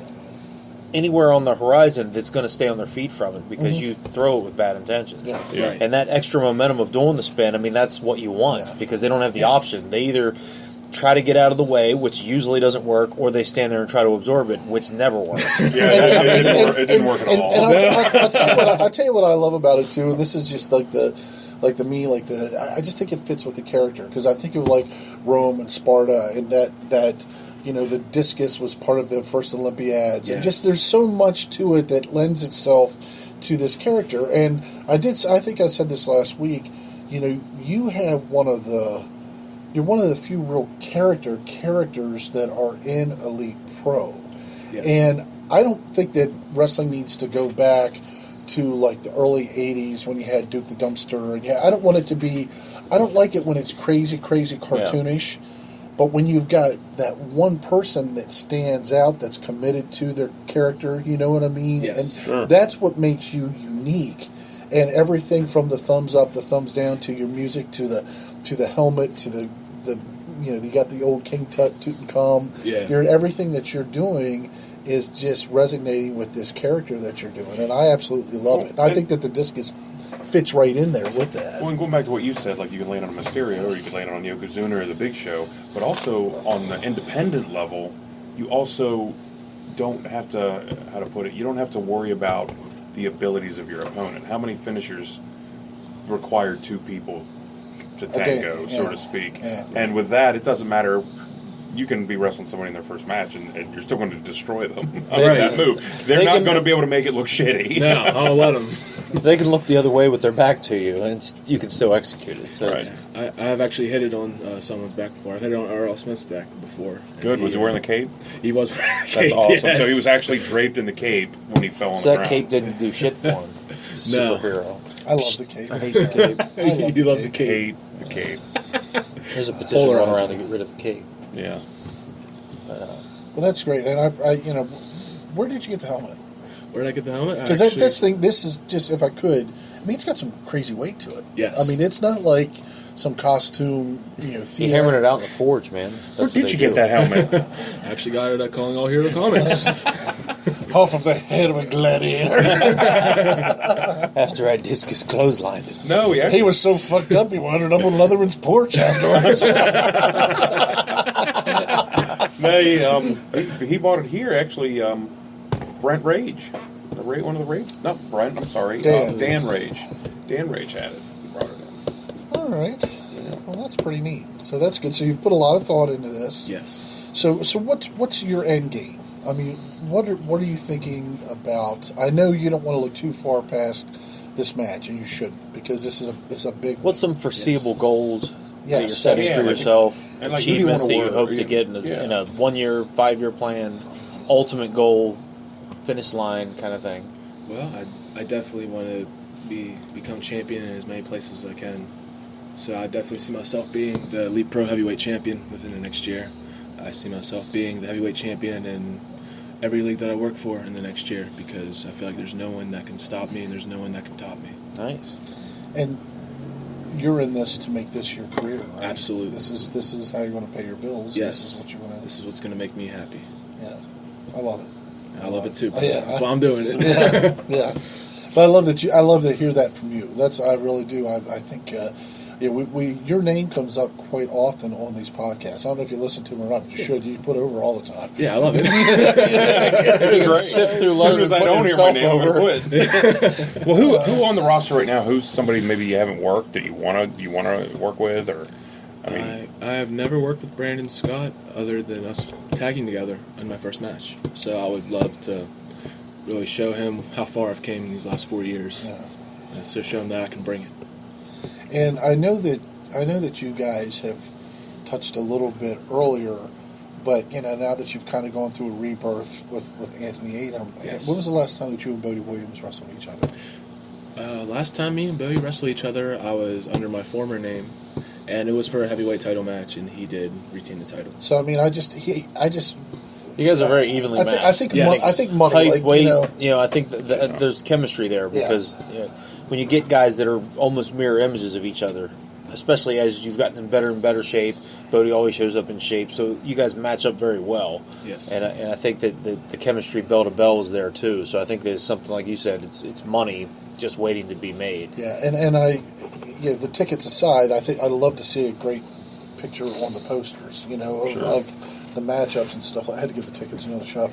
anywhere on the horizon that's going to stay on their feet from it because you throw it with bad intentions. Yeah. Yeah. And that extra momentum of doing the spin, that's what you want Yeah. because they don't have the option. They either try to get out of the way, which usually doesn't work, or they stand there and try to absorb it, which never works. Yeah, it didn't work at all. And I'll tell you what I love about it too. And this is just I just think it fits with the character, because I think of like Rome and Sparta, and that the discus was part of the first Olympiads, and just there's so much to it that lends itself to this character. And I think I said this last week. You have you're one of the few real characters that are in Elite Pro. Yes. And I don't think that wrestling needs to go back to like the early 80s when you had Duke the Dumpster. And I don't want it to be, I don't like it when it's crazy cartoonish. But when you've got that one person that stands out, that's committed to their character, you know what I mean? Yes. And that's what makes you unique. And everything from the thumbs up, the thumbs down, to your music, to the helmet, to the you got the old King Tut, Tutankhamun. Yeah. Everything that you're doing is just resonating with this character that you're doing, and I absolutely love it. And I think that the discus fits right in there with that. Well, and going back to what you said, like you could land on a Mysterio, or you could land on Yokozuna or the Big Show, but also on the independent level, you also don't have to, how to put it, you don't have to worry about the abilities of your opponent. How many finishers require two people to tango, yeah. so to speak. Yeah. And with that, it doesn't matter. You can be wrestling somebody in their first match, and you're still going to destroy them on that move. They're not going to be able to make it look shitty. No, I'll let them. They can look the other way with their back to you, and you can still execute it. So Right. I have actually hit it on someone's back before. I've hit it on R.L. Smith's back before. Good. Was he wearing the cape? He was wearing the That's cape, awesome. yes. So he was actually draped in the cape when he fell on So the that ground. cape didn't do shit for him. No. Superhero. I love the cape. I hate the cape. I love You the love the cape. cape. The cape. There's a petition Polar going opposite. around to get rid of the cape. Yeah. Well, that's great. And I where did you get the helmet? Where did I get the helmet? Because this is just, if I could, I mean, it's got some crazy weight to it. Yes. I mean, it's not like some costume, He theater. hammered it out in the forge, man. That's Where what did they you get do. that helmet? I actually got it at Calling All Hero Comics. Off of the head of a gladiator. After I discus clotheslined it. No, he actually... He was so fucked up, he wandered up on Leatherman's porch afterwards. No, he bought it here, actually. Brent Rage. One of the Rage? Not Brent, I'm sorry. Dan. Dan Rage. Dan Rage had it. He brought it in. All right. Well, that's pretty neat. So that's good. So you've put a lot of thought into this. Yes. So what's your end game? I mean, what are you thinking about? I know you don't want to look too far past this match, and you shouldn't, because this is a big. What's some foreseeable goals that you're Yes, setting yeah, for like- yourself? and like, who do you achievements wanna that you work? hope to Yeah. get in a 1 year, 5 year plan, ultimate goal, finish line kind of thing? Well, I definitely want to become champion in as many places as I can. So I definitely see myself being the Elite Pro Heavyweight Champion within the next year. I see myself being the Heavyweight Champion in every league that I work for in the next year, because I feel like there's no one that can stop me and there's no one that can top me. Nice. And you're in this to make this your career, right? Absolutely. This is how you're going to pay your bills. Yes. This is what you want to. This is what's going to make me happy. Yeah, I love it. I love it too. Oh, yeah. That's why I'm doing it. Yeah. But I love that I love to hear that from you. I really do. I think your name comes up quite often on these podcasts. I don't know if you listen to them or not, but you should. You put it over all the time. Yeah, I love it. You can sift through As soon Leatherman as I and put don't hear my himself name, I'm over. going to quit. Well, who on the roster right now? Who's somebody maybe you haven't worked that you want to work with, or I mean, I have never worked with Brandon Scott other than us tagging together in my first match. So I would love to really show him how far I've came in these last 4 years. Yeah. And so show him that I can bring it. And I know that you guys have touched a little bit earlier, but now that you've kind of gone through a rebirth with Antony Atom, Yes. when was the last time that you and Bodie Williams wrestled each other? Last time me and Bodie wrestled each other, I was under my former name, and it was for a heavyweight title match, and he did retain the title. So I mean, I just You guys are very evenly matched. I think Yes. I think money, Height, like, weight, you know, I think that there's chemistry there Yeah. because when you get guys that are almost mirror images of each other, especially as you've gotten in better and better shape, Bodie always shows up in shape, so you guys match up very well. Yes. And I think that the chemistry bell to bell is there too. So I think there's something like you said, it's money just waiting to be made. yeah, and the tickets aside, I think I'd love to see a great picture on the posters, of the matchups and stuff. I had to get the tickets in the shop,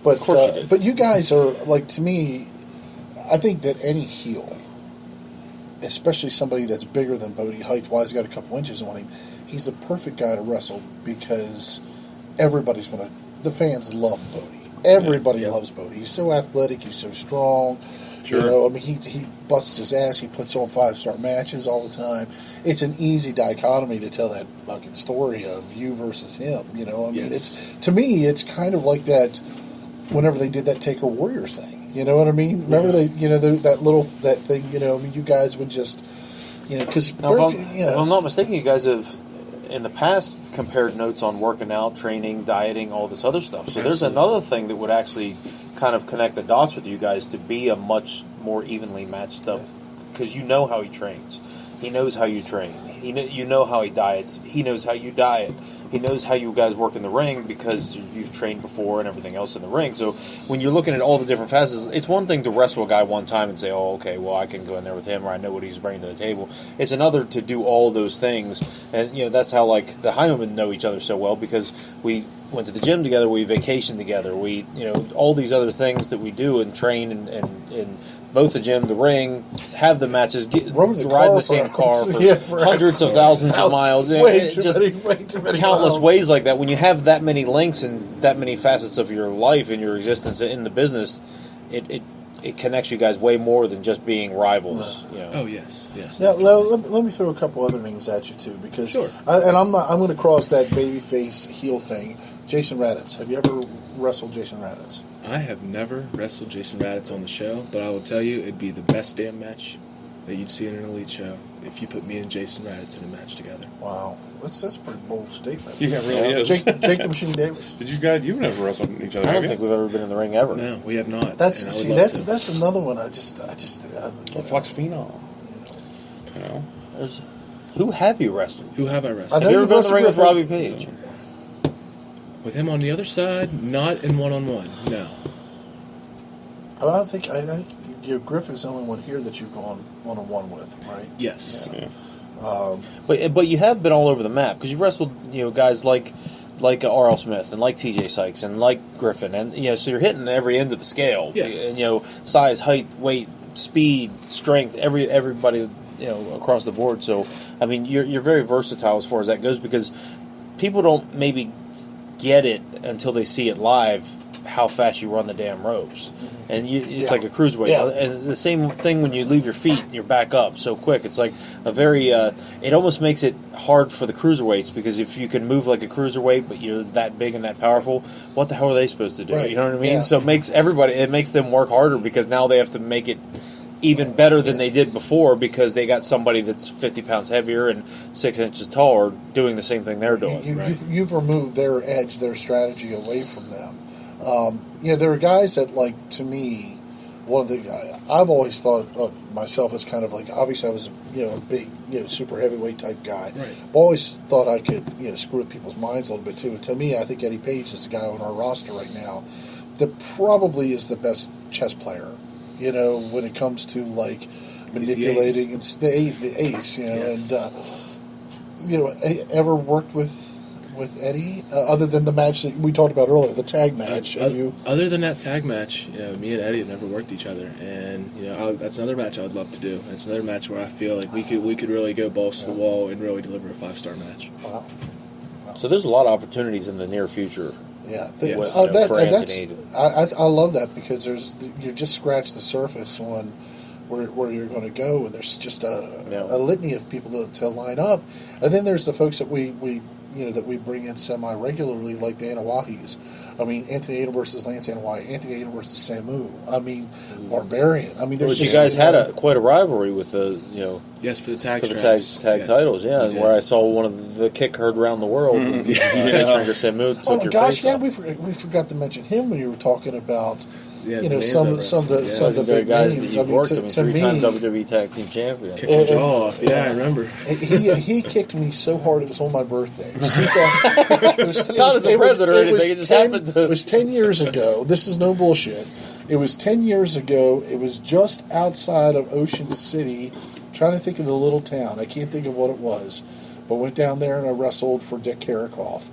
but course you did. but you guys are, like, to me, I think that any heel, especially somebody that's bigger than Bodie height-wise, got a couple inches on him, he's the perfect guy to wrestle because everybody's going to. The fans love Bodie. Everybody loves Bodie. He's so athletic. He's so strong. Sure. I mean, he busts his ass. He puts on 5-star matches all the time. It's an easy dichotomy to tell that fucking story of you versus him. I mean, Yes. to me, it's kind of like that. Whenever they did that Taker Warrior thing, you know what I mean? Remember that thing. I mean, you guys would just, because If I'm not mistaken, you guys have in the past compared notes on working out, training, dieting, all this other stuff. So there's another thing that would actually kind of connect the dots with you guys to be a much more evenly matched up, because you know how he trains. He knows how you train. You know how he diets. He knows how you diet. He knows how you guys work in the ring because you've trained before and everything else in the ring. So when you're looking at all the different facets, it's one thing to wrestle a guy one time and say, oh, okay, well, I can go in there with him, or I know what he's bringing to the table. It's another to do all those things. And, that's how, like, the Hyman know each other so well, because we went to the gym together. We vacationed together. We, all these other things that we do and train and both the gym, the ring, have the matches, ride in the same car for hundreds of thousands of miles. Way too many countless miles. ways like that. When you have that many links and that many facets of your life and your existence in the business, it connects you guys way more than just being rivals. Oh yes. Now, let me throw a couple other names at you too, because sure. I'm going to cross that babyface heel thing. Jason Raditz. Have you ever wrestled Jason Raditz? I have never wrestled Jason Raditz on the show, but I will tell you, it'd be the best damn match that you'd see in an elite show if you put me and Jason Raditz in a match together. Wow, that's a pretty bold statement. Yeah, it really is. Jake the Machine Davis. Did you guys? You've never wrestled each other. I don't have think you? we've ever been in the ring ever. No, we have not. That's another one. I just Flex Phenom. Who have you wrestled? Who have I I wrestled? know Have you ever been in the ring with Griffin. Robbie Page? With him on the other side, not in one-on-one. No. I think Griffin's the only one here that you've gone one-on-one with, right? Yes. Yeah. But you have been all over the map because you wrestled guys like R.L. Smith and like T.J. Sykes and like Griffin, and so you're hitting every end of the scale. Yeah. And size, height, weight, speed, strength, everybody across the board. So I mean you're very versatile as far as that goes, because people don't maybe get it until they see it live how fast you run the damn ropes. And it's like a cruiserweight. Yeah. And the same thing when you leave your feet, you're back up so quick. It's like a very, it almost makes it hard for the cruiserweights, because if you can move like a cruiserweight, but you're that big and that powerful, what the hell are they supposed to do? Right. You know what I mean? Yeah. So it makes them work harder, because now they have to make it even better than they did before, because they got somebody that's 50 pounds heavier and 6 inches taller doing the same thing they're doing. You've removed their edge, their strategy away from them. There are guys that, like, to me, I've always thought of myself as kind of like, obviously I was a big super heavyweight type guy. Right. I've always thought I could screw with people's minds a little bit too. And to me, I think Eddie Page is the guy on our roster right now that probably is the best chess player. When it comes to like manipulating and the ace. Yes. And ever worked with Eddie other than the match that we talked about earlier, the tag match? Other than that tag match, me and Eddie have never worked each other, and that's another match I would love to do. That's another match where I feel like we could really go balls to the wall and really deliver a 5-star match. Wow. So there's a lot of opportunities in the near future. Yeah, for Antony. I love that, because you just scratch the surface on where you're going to go, and there's just a litany of people to line up, and then there's the folks that we bring in semi-regularly, like the Anawahis. I mean, Antony Atom versus Lance Anoa'i, Antony Atom versus Samu. I mean, Barbarian. I mean, there's you guys had quite a rivalry with the Yes, for the tag tag titles, where I saw one of the kick heard around the world. And, Trigger Samu took oh my your gosh! face Yeah, off. we forgot to mention him when you were talking about some of the big big guys names. that you worked with. To me, 3-time WWE Tag Team Champion. Kicked my jaw off. Yeah, I remember. He kicked me so hard it was on my birthday. It was Not as a present or anything. It just happened. It was 10 years ago. This is no bullshit. It was 10 years ago. It was just outside of Ocean City. I'm trying to think of the little town. I can't think of what it was. But went down there and I wrestled for Dick Karakoff.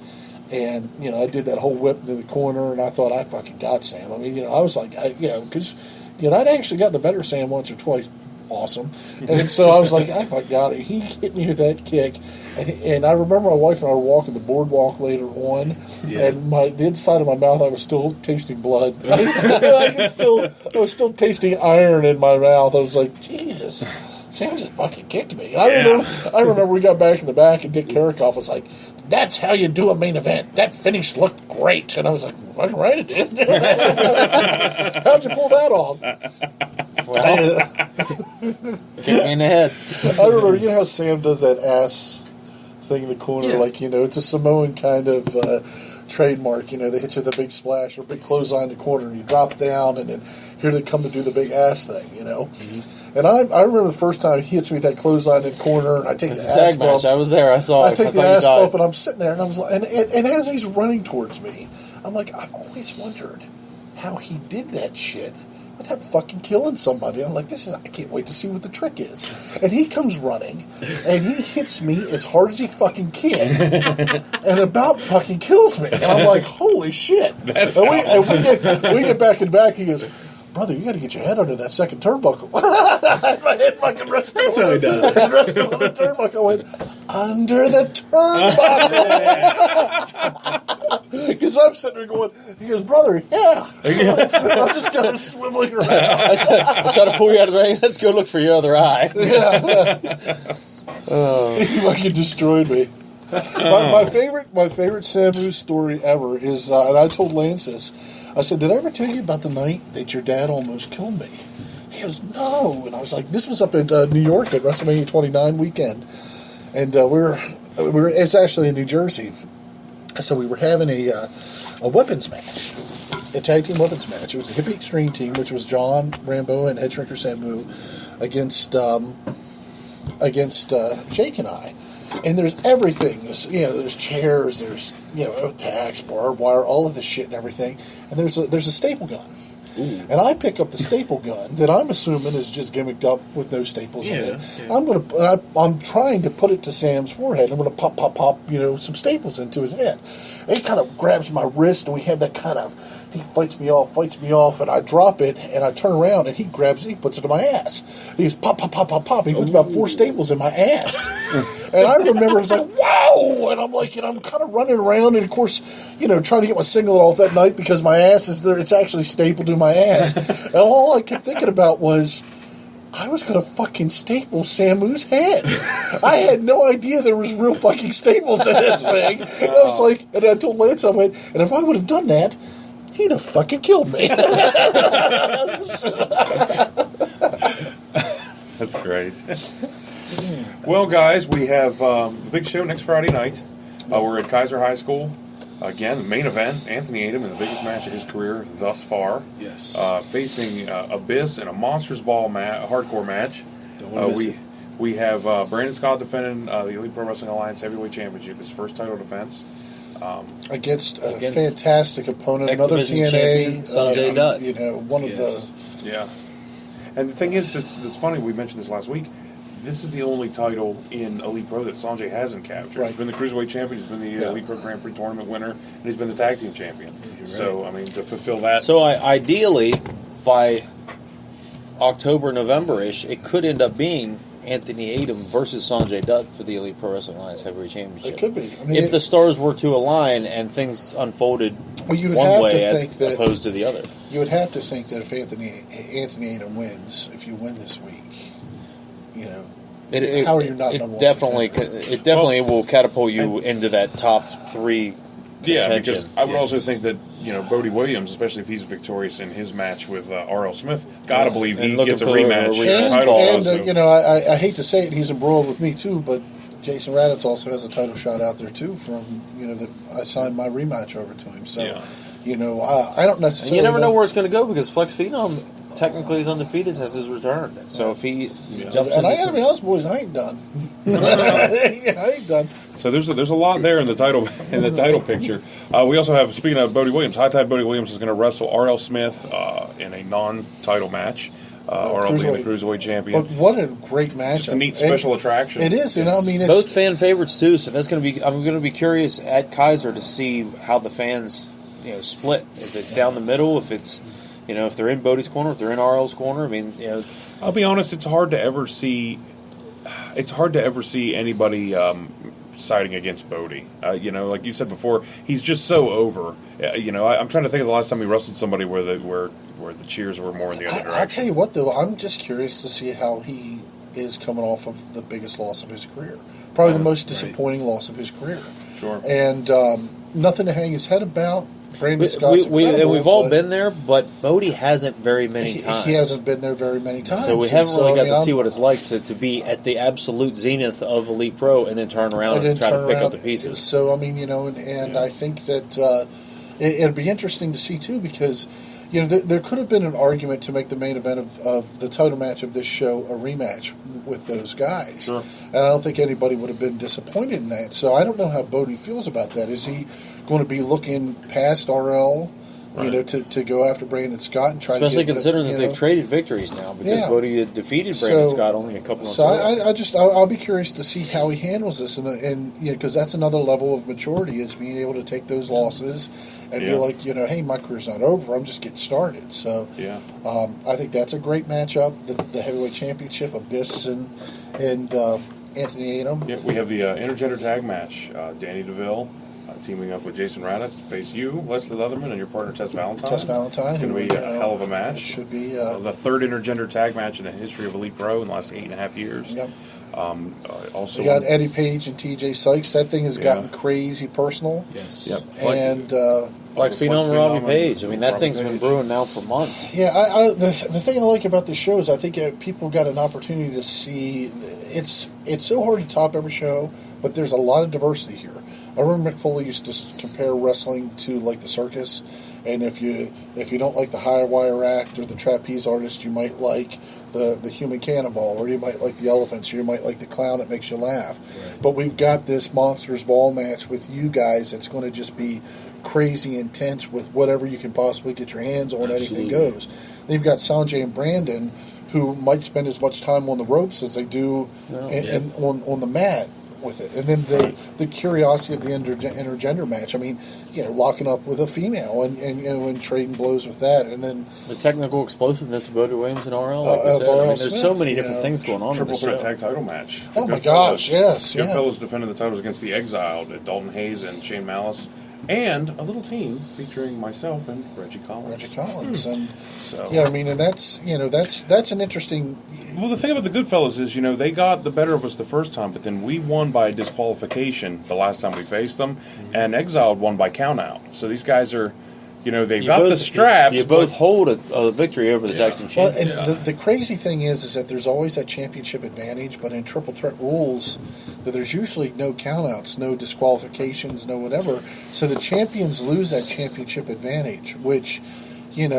And, I did that whole whip to the corner, and I thought I fucking got Sam. I mean, I was like, because, I'd actually got the better Sam once or twice. Awesome. And so I was like, I fucking got it. He hit me with that kick. And I remember my wife and I were walking the boardwalk later on, and the inside of my mouth, I was still tasting blood. I was still tasting iron in my mouth. I was like, Jesus. Sam just fucking kicked me. I remember we got back in the back, and Dick Karakoff was like, "That's how you do a main event. That finish looked great." And I was like, "Fucking right, it did." How'd you pull that off? Kick me in the head. I remember, how Sam does that ass thing in the corner, like, it's a Samoan kind of trademark. They hit you with a big splash or a big clothesline in the corner, and you drop down, and then here they come to do the big ass thing. Mm-hmm. And I remember the first time he hits me with that clothesline in the corner, and I take the ass bump. I was there. I saw it. I take the ass bump, and I'm sitting there, and I was like, and as he's running towards me, I'm like, I've always wondered how he did that shit without fucking killing somebody. I'm like, I can't wait to see what the trick is. And he comes running, and he hits me as hard as he fucking can, and about fucking kills me. And I'm like, holy shit. We get back in back, he goes, brother, you got to get your head under that second turnbuckle. My head fucking rested. That's how he does it. Rested on the turnbuckle. I went, under the turnbuckle. Because I'm sitting there going, he goes, brother, yeah. I'm just kind of swiveling around. I try to pull you out of the ring. Let's go look for your other eye. He fucking destroyed me. My favorite Samu story ever is, and I told Lance this, I said, did I ever tell you about the night that your dad almost killed me? He goes, no. And I was like, this was up in New York at WrestleMania 29 weekend. And it's actually in New Jersey. So we were having a weapons match, a tag team weapons match. It was a Hippie Extreme team, which was John Rambo and Head Shrinker Samu against Jake and I. And there's everything. There's chairs, there's tacks, barbed wire, all of this shit and everything. And there's a staple gun. Ooh. And I pick up the staple gun that I'm assuming is just gimmicked up with no staples in it. Yeah. I'm trying to put it to Sam's forehead. I'm gonna pop, some staples into his head. And he kind of grabs my wrist, and we have that kind of. He fights me off, and I drop it, and I turn around, and he grabs it, he puts it in my ass. He goes pop. He puts about 4 staples in my ass. And I remember I was like, whoa! And I'm like, I'm kind of running around, and of course, trying to get my singlet off that night because my ass is there. It's actually stapled to my ass. And all I kept thinking about was, I was going to fucking staple Samu's head. I had no idea there was real fucking staples in this thing. And I was like, and I told Lance, I went, and if I would have done that, he'd have fucking killed me. That's great. Well, guys, we have a big show next Friday night. We're at Kaiser High School. Again, the main event, Antony Atom in the biggest match of his career thus far. Yes. Facing Abyss in a Monsters Ball hardcore match. Don't want to miss it. We have Brandon Scott defending the Elite Pro Wrestling Alliance Heavyweight Championship, his first title defense. Against a fantastic opponent, another TNA, Sanjay Dutt. One of the... Yeah. And the thing is, that's funny, we mentioned this last week, this is the only title in Elite Pro that Sanjay hasn't captured. Right. He's been the Cruiserweight Champion, he's been the Elite Pro Grand Prix Tournament winner, and he's been the Tag Team Champion. Right. So, I mean, to fulfill that... So, ideally, by October, November-ish, it could end up being Antony Atom versus Sanjay Dutt for the Elite Pro Wrestling Alliance Heavyweight Championship. It could be. I mean, if the stars were to align and things unfolded one way as opposed to the other. You would have to think that if Antony Atom wins, if you win this week, how are you not number one? It definitely will catapult you into that top 3 contention. Yeah, because I would also think that, Bodie Williams, especially if he's victorious in his match with R.L. Smith, gotta believe he gets a rematch. I hate to say it, he's embroiled with me too, but Jason Raditz also has a title shot out there too from, that I signed my rematch over to him. So, I don't necessarily... And you never know where it's going to go because Flex Phenom technically is undefeated since his return. So if he jumps in... And I got to be honest, boys, I ain't done. I ain't done. So there's a lot there in the title picture. We also have, speaking of Bodie Williams, High Tide Bodie Williams is going to wrestle R.L. Smith in a non-title match. R.L. being the Cruiserweight Champion. But what a great match! Just a neat special attraction. It is, it's both fan favorites too. So that's going to be. I'm going to be curious at Kaiser to see how the fans, split. If it's down the middle, if it's, if they're in Bodie's corner, if they're in RL's corner. I mean, I'll be honest. It's hard to ever see anybody siding against Bodie. Like you said before, he's just so over. I'm trying to think of the last time he wrestled somebody where the cheers were more in the other direction. I tell you what, though, I'm just curious to see how he is coming off of the biggest loss of his career. Probably the most disappointing loss of his career. Sure. And nothing to hang his head about. Brandon Scott's we've all been there, but Bodie hasn't very many times. He hasn't been there very many times. So we haven't really got to see what it's like to be at the absolute zenith of Elite Pro and then turn around and try to pick up the pieces. So, I mean, I think that it'd be interesting to see, too, because... there could have been an argument to make the main event of the title match of this show a rematch with those guys. Sure. And I don't think anybody would have been disappointed in that. So I don't know how Bodie feels about that. Is he going to be looking past RL to go after Brandon Scott and try Especially to get considering that they've traded victories now because Bodie had defeated Brandon Scott only a couple months ago. So I'll be curious to see how he handles this, and because that's another level of maturity is being able to take those losses and be like, hey, my career's not over. I'm just getting started. So I think that's a great matchup. The heavyweight championship, Abyss and Antony Atom. Yeah, we have the intergender tag match. Danny DeVille teaming up with Jason Raddatz to face you, Leslie Leatherman, and your partner Tess Valentine. Tess Valentine. It's going to be a hell of a match. It should be. The third intergender tag match in the history of Elite Pro in the last 8.5 years. Yep. Also, we got Eddie Page and TJ Sykes. That thing has gotten crazy personal. Yes. Yep. And Flex Phenom Robbie Page. I mean, that thing's been brewing now for months. Yeah, the thing I like about this show is I think people got an opportunity to see. It's so hard to top every show, but there's a lot of diversity here. I remember Mick Foley used to compare wrestling to like the circus, and if you don't like the high wire act or the trapeze artist, you might like the human cannonball, or you might like the elephants, or you might like the clown that makes you laugh. Right. But we've got this Monsters Ball match with you guys that's going to just be crazy intense with whatever you can possibly get your hands on. Absolutely. Anything goes. Then you've got Sanjay and Brandon, who might spend as much time on the ropes as they do on the mat with it. And then the curiosity of the intergender match. I mean, locking up with a female and trading blows with that. And then the technical explosiveness of Bodie Williams and RL. Like I mean, there's so many different things going on. Triple threat tag title match. Oh my gosh, yes. Goodfellas defended the titles against the Exiled, Dalton Hayes and Shane Malice. And a little team featuring myself and Reggie Collins. And so, and that's an interesting. Well, the thing about the Goodfellas is, they got the better of us the first time, but then we won by disqualification the last time we faced them, and Exiled won by countout. So these guys are, they've got the straps. You both hold a victory over the tag team champion. Well, and the crazy thing is that there's always that championship advantage, but in triple threat rules, that there's usually no countouts, no disqualifications, no whatever. So the champions lose that championship advantage, which, and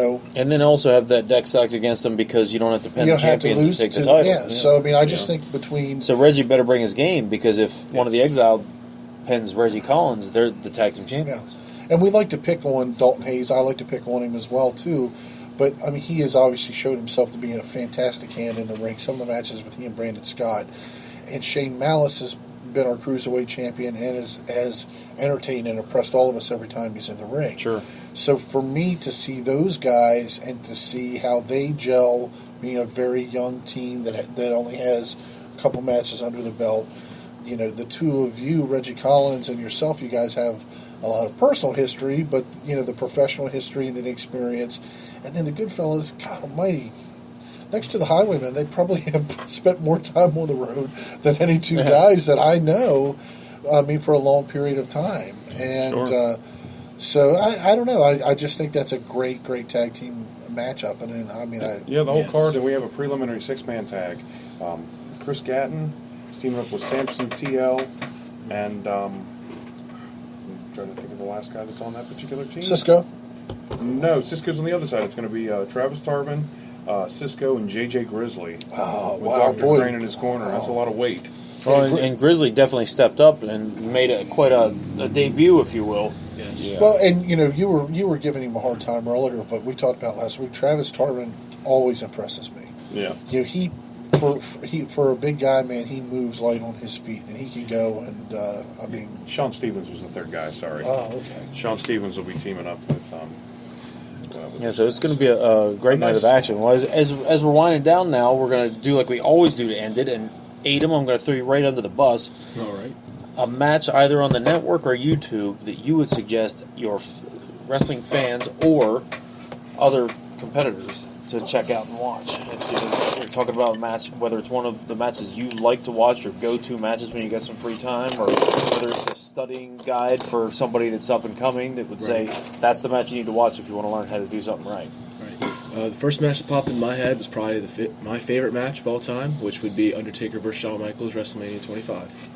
then also have that deck stacked against them because you don't have to pin the champion to take the title. Yeah. So I just think between. So Reggie better bring his game because if one of the Exiled pins Reggie Collins, they're the tag team champions. Yeah. And we like to pick on Dalton Hayes. I like to pick on him as well too. But I mean, he has obviously showed himself to be a fantastic hand in the ring. Some of the matches with he and Brandon Scott, and Shane Malice has been our cruiserweight champion and has entertained and impressed all of us every time he's in the ring. Sure. So for me to see those guys and to see how they gel, being a very young team that only has a couple matches under the belt, the two of you, Reggie Collins and yourself, you guys have a lot of personal history, but the professional history and the experience, and then the Goodfellas, God Almighty. Next to the Highwaymen, they probably have spent more time on the road than any two guys that I know. I mean, for a long period of time, and so I don't know. I just think that's a great tag team matchup, and the whole card. And we have a preliminary 6-man tag. Chris Gatton is teaming up with Samson TL, and I'm trying to think of the last guy that's on that particular team. Cisco. No, Cisco's on the other side. It's going to be Travis Tarvin, Cisco, and JJ Grizzly. Oh, with Dr. Crane in his corner. That's a lot of weight. Well, and Grizzly definitely stepped up and made quite a debut, if you will. Yes. Yeah. Well, and you were giving him a hard time earlier, but we talked about last week. Travis Tarvin always impresses me. Yeah. He for a big guy, man, he moves light on his feet, and he can go. And Sean Stevens was the third guy. Sorry. Oh, okay. Sean Stevens will be teaming up with. So it's going to be a great night of action. Well, as we're winding down now, we're going to do like we always do to end it. And Atom, I'm going to throw you right under the bus. All right. A match either on the network or YouTube that you would suggest your wrestling fans or other competitors to check out and watch. If you're talking about a match, whether it's one of the matches you like to watch or go-to matches when you get some free time, or whether it's a studying guide for somebody that's up and coming that would say that's the match you need to watch if you want to learn how to do something right. The first match that popped in my head was probably my favorite match of all time, which would be Undertaker vs. Shawn Michaels, WrestleMania 25.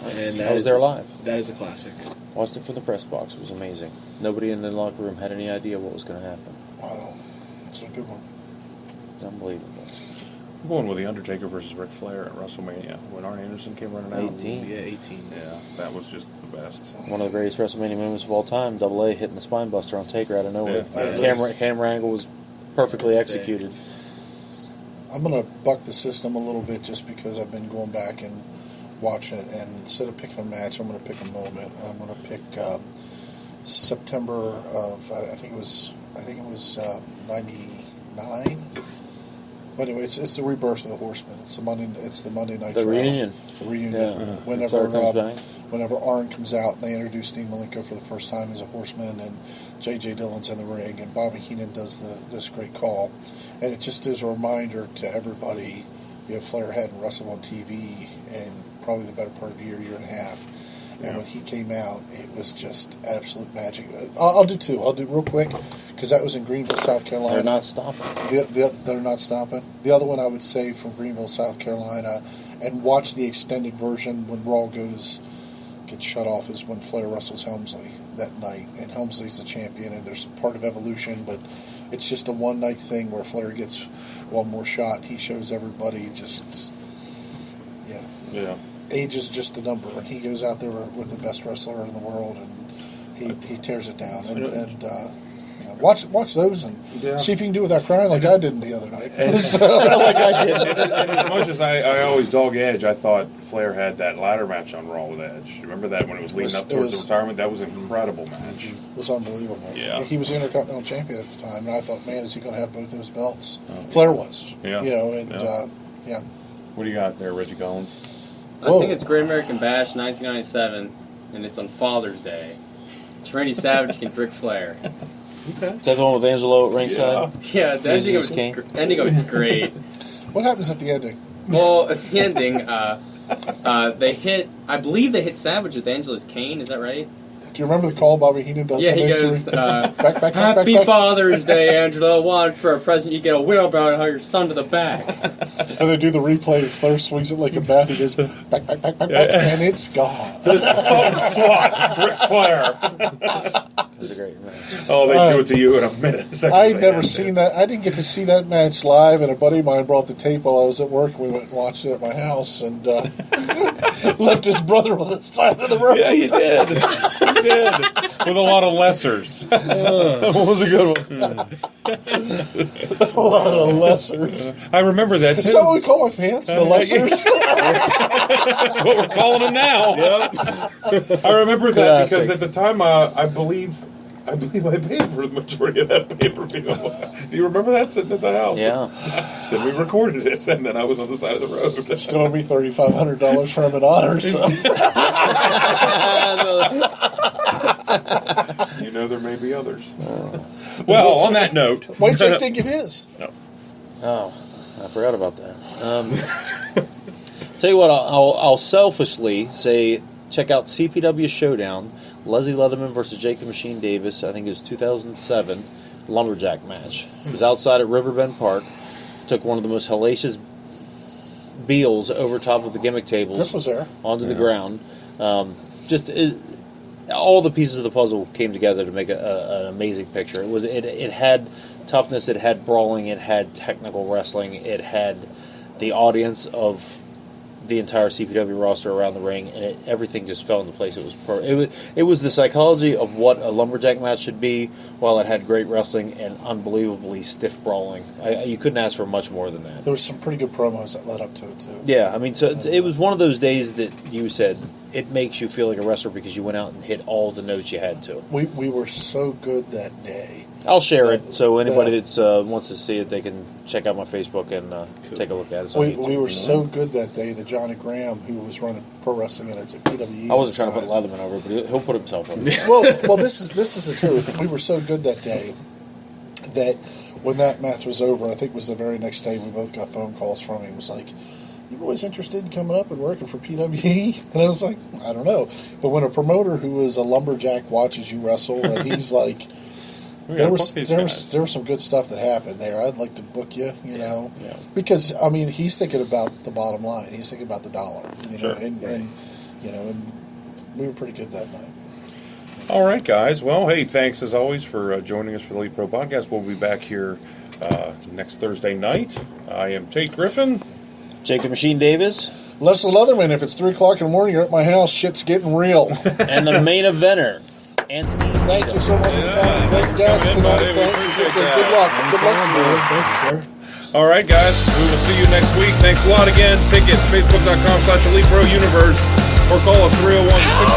Nice. And I was there live. That is a classic. Watched it from the press box. It was amazing. Nobody in the locker room had any idea what was going to happen. Wow. That's a good one. It's unbelievable. I'm going with The Undertaker versus Ric Flair at WrestleMania when Arn Anderson came running out. 18. Yeah, 18. Yeah, that was just the best. One of the greatest WrestleMania moments of all time. Double A hitting the spine buster on Taker out of nowhere. Yeah. Camera angle was perfectly executed. I'm going to buck the system a little bit just because I've been going back and watching it. And instead of picking a match, I'm going to pick a moment. I'm going to pick September of I think it was 99. But anyway, it's the rebirth of the Horsemen. It's the Monday night. The reunion. The reunion. Yeah. Flair comes back. Whenever Arn comes out, and they introduce Dean Malenko for the first time as a Horseman, and J.J. Dillon's in the ring, and Bobby Heenan does this great call, and it just is a reminder to everybody. Flair hadn't wrestled on TV in probably the better part of a year and a half. And when he came out, it was just absolute magic. I'll do two. I'll do real quick, because that was in Greenville, South Carolina. They're not stopping. They're not stopping. The other one I would say from Greenville, South Carolina, and watch the extended version when Raw gets shut off, is when Flair wrestles Helmsley that night. And Helmsley's the champion, and there's part of Evolution, but it's just a one-night thing where Flair gets one more shot. He shows everybody just, Yeah. age is just a number, and he goes out there with the best wrestler in the world, and he tears it down. And watch those and see if you can do it without crying like I did the other night. Like I did. And as much as I always dog Edge, I thought Flair had that ladder match on Raw with Edge. Remember that when it was leading up towards the retirement? That was an incredible match. It was unbelievable. Yeah. He was the Intercontinental Champion at the time, and I thought, man, is he going to have both those belts? Flair was. Yeah. What do you got there, Reggie Collins? I think it's Great American Bash 1997, and it's on Father's Day. It's Randy Savage against Ric Flair. Is that the one with Angelo at ringside? Yeah, the ending of it's great. What happens at the ending? Well, at the ending, I believe they hit Savage with Angela's cane, is that right? Do you remember the call Bobby Heenan does? Yeah, he goes, back, Happy Father's Day, Angela. Want for a present, you get a wheelbarrow and haul your son to the back. And they do the replay. Flair swings it like a bat. He goes back, and it's gone. Slot, Ric Flair. That was a great match. Oh, they do it to you in a minute. I'd never seen that. I didn't get to see that match live, and a buddy of mine brought the tape while I was at work. We went and watched it at my house, and left his brother on the side of the road. Yeah, you did. You did. With a lot of lessers. What was a good one? A lot of lessers. I remember that, too. Is that what we call my fans? The lessers? That's what we're calling them now. Yep. I remember that because at the time, I believe I paid for the majority of that pay-per-view. Do you remember that sitting at the house? Yeah. Then we recorded it, and then I was on the side of the road. Still owe me $3,500 for him in honor, so. You know there may be others. Well, on that note... Why Jake didn't give his? No. Oh, I forgot about that. Tell you what, I'll selfishly say check out CPW Showdown, Leslie Leatherman versus Jake the Machine Davis. I think it was 2007 lumberjack match. It was outside at Riverbend Park. Took one of the most hellacious Beals over top of the gimmick tables. Griff was there. Onto the ground. All the pieces of the puzzle came together to make an amazing picture. It had toughness, it had brawling, it had technical wrestling, it had the audience of the entire CPW roster around the ring, and everything just fell into place. It was perfect. It was the psychology of what a lumberjack match should be, while it had great wrestling and unbelievably stiff brawling. You couldn't ask for much more than that. There was some pretty good promos that led up to it, too. Yeah, I mean, so it was one of those days that you said, it makes you feel like a wrestler because you went out and hit all the notes you had to. We were so good that day. I'll share it, so anybody that wants to see it, they can check out my Facebook and take a look at it. We were so good that day that Johnny Graham, who was running pro wrestling at PWE, I wasn't trying to put Leatherman over, but he'll put himself over. Well, this is the truth. We were so good that day that when that match was over, I think it was the very next day, we both got phone calls from him. It was like, "You boys interested in coming up and working for PWE?" And I was like, "I don't know." But when a promoter who is a lumberjack watches you wrestle, and he's like, there was some good stuff that happened there. I'd like to book you, you know, because I mean, he's thinking about the bottom line. He's thinking about the dollar, you know, and we were pretty good that night. All right, guys. Well, hey, thanks as always for joining us for the Elite Pro Podcast. We'll be back here next Thursday night. I am Tate Griffin. Jake the Machine Davis. Leslie Leatherman, if it's 3 o'clock in the morning, you're at my house, shit's getting real. And the main eventer, Antony Atom. Thank you so much for coming. Great guest tonight. Thank you. Good luck. Good luck to you. Thank you, sir. All right, guys. We will see you next week. Thanks a lot again. Tickets, facebook.com/EliteProUniverse or call us 301-6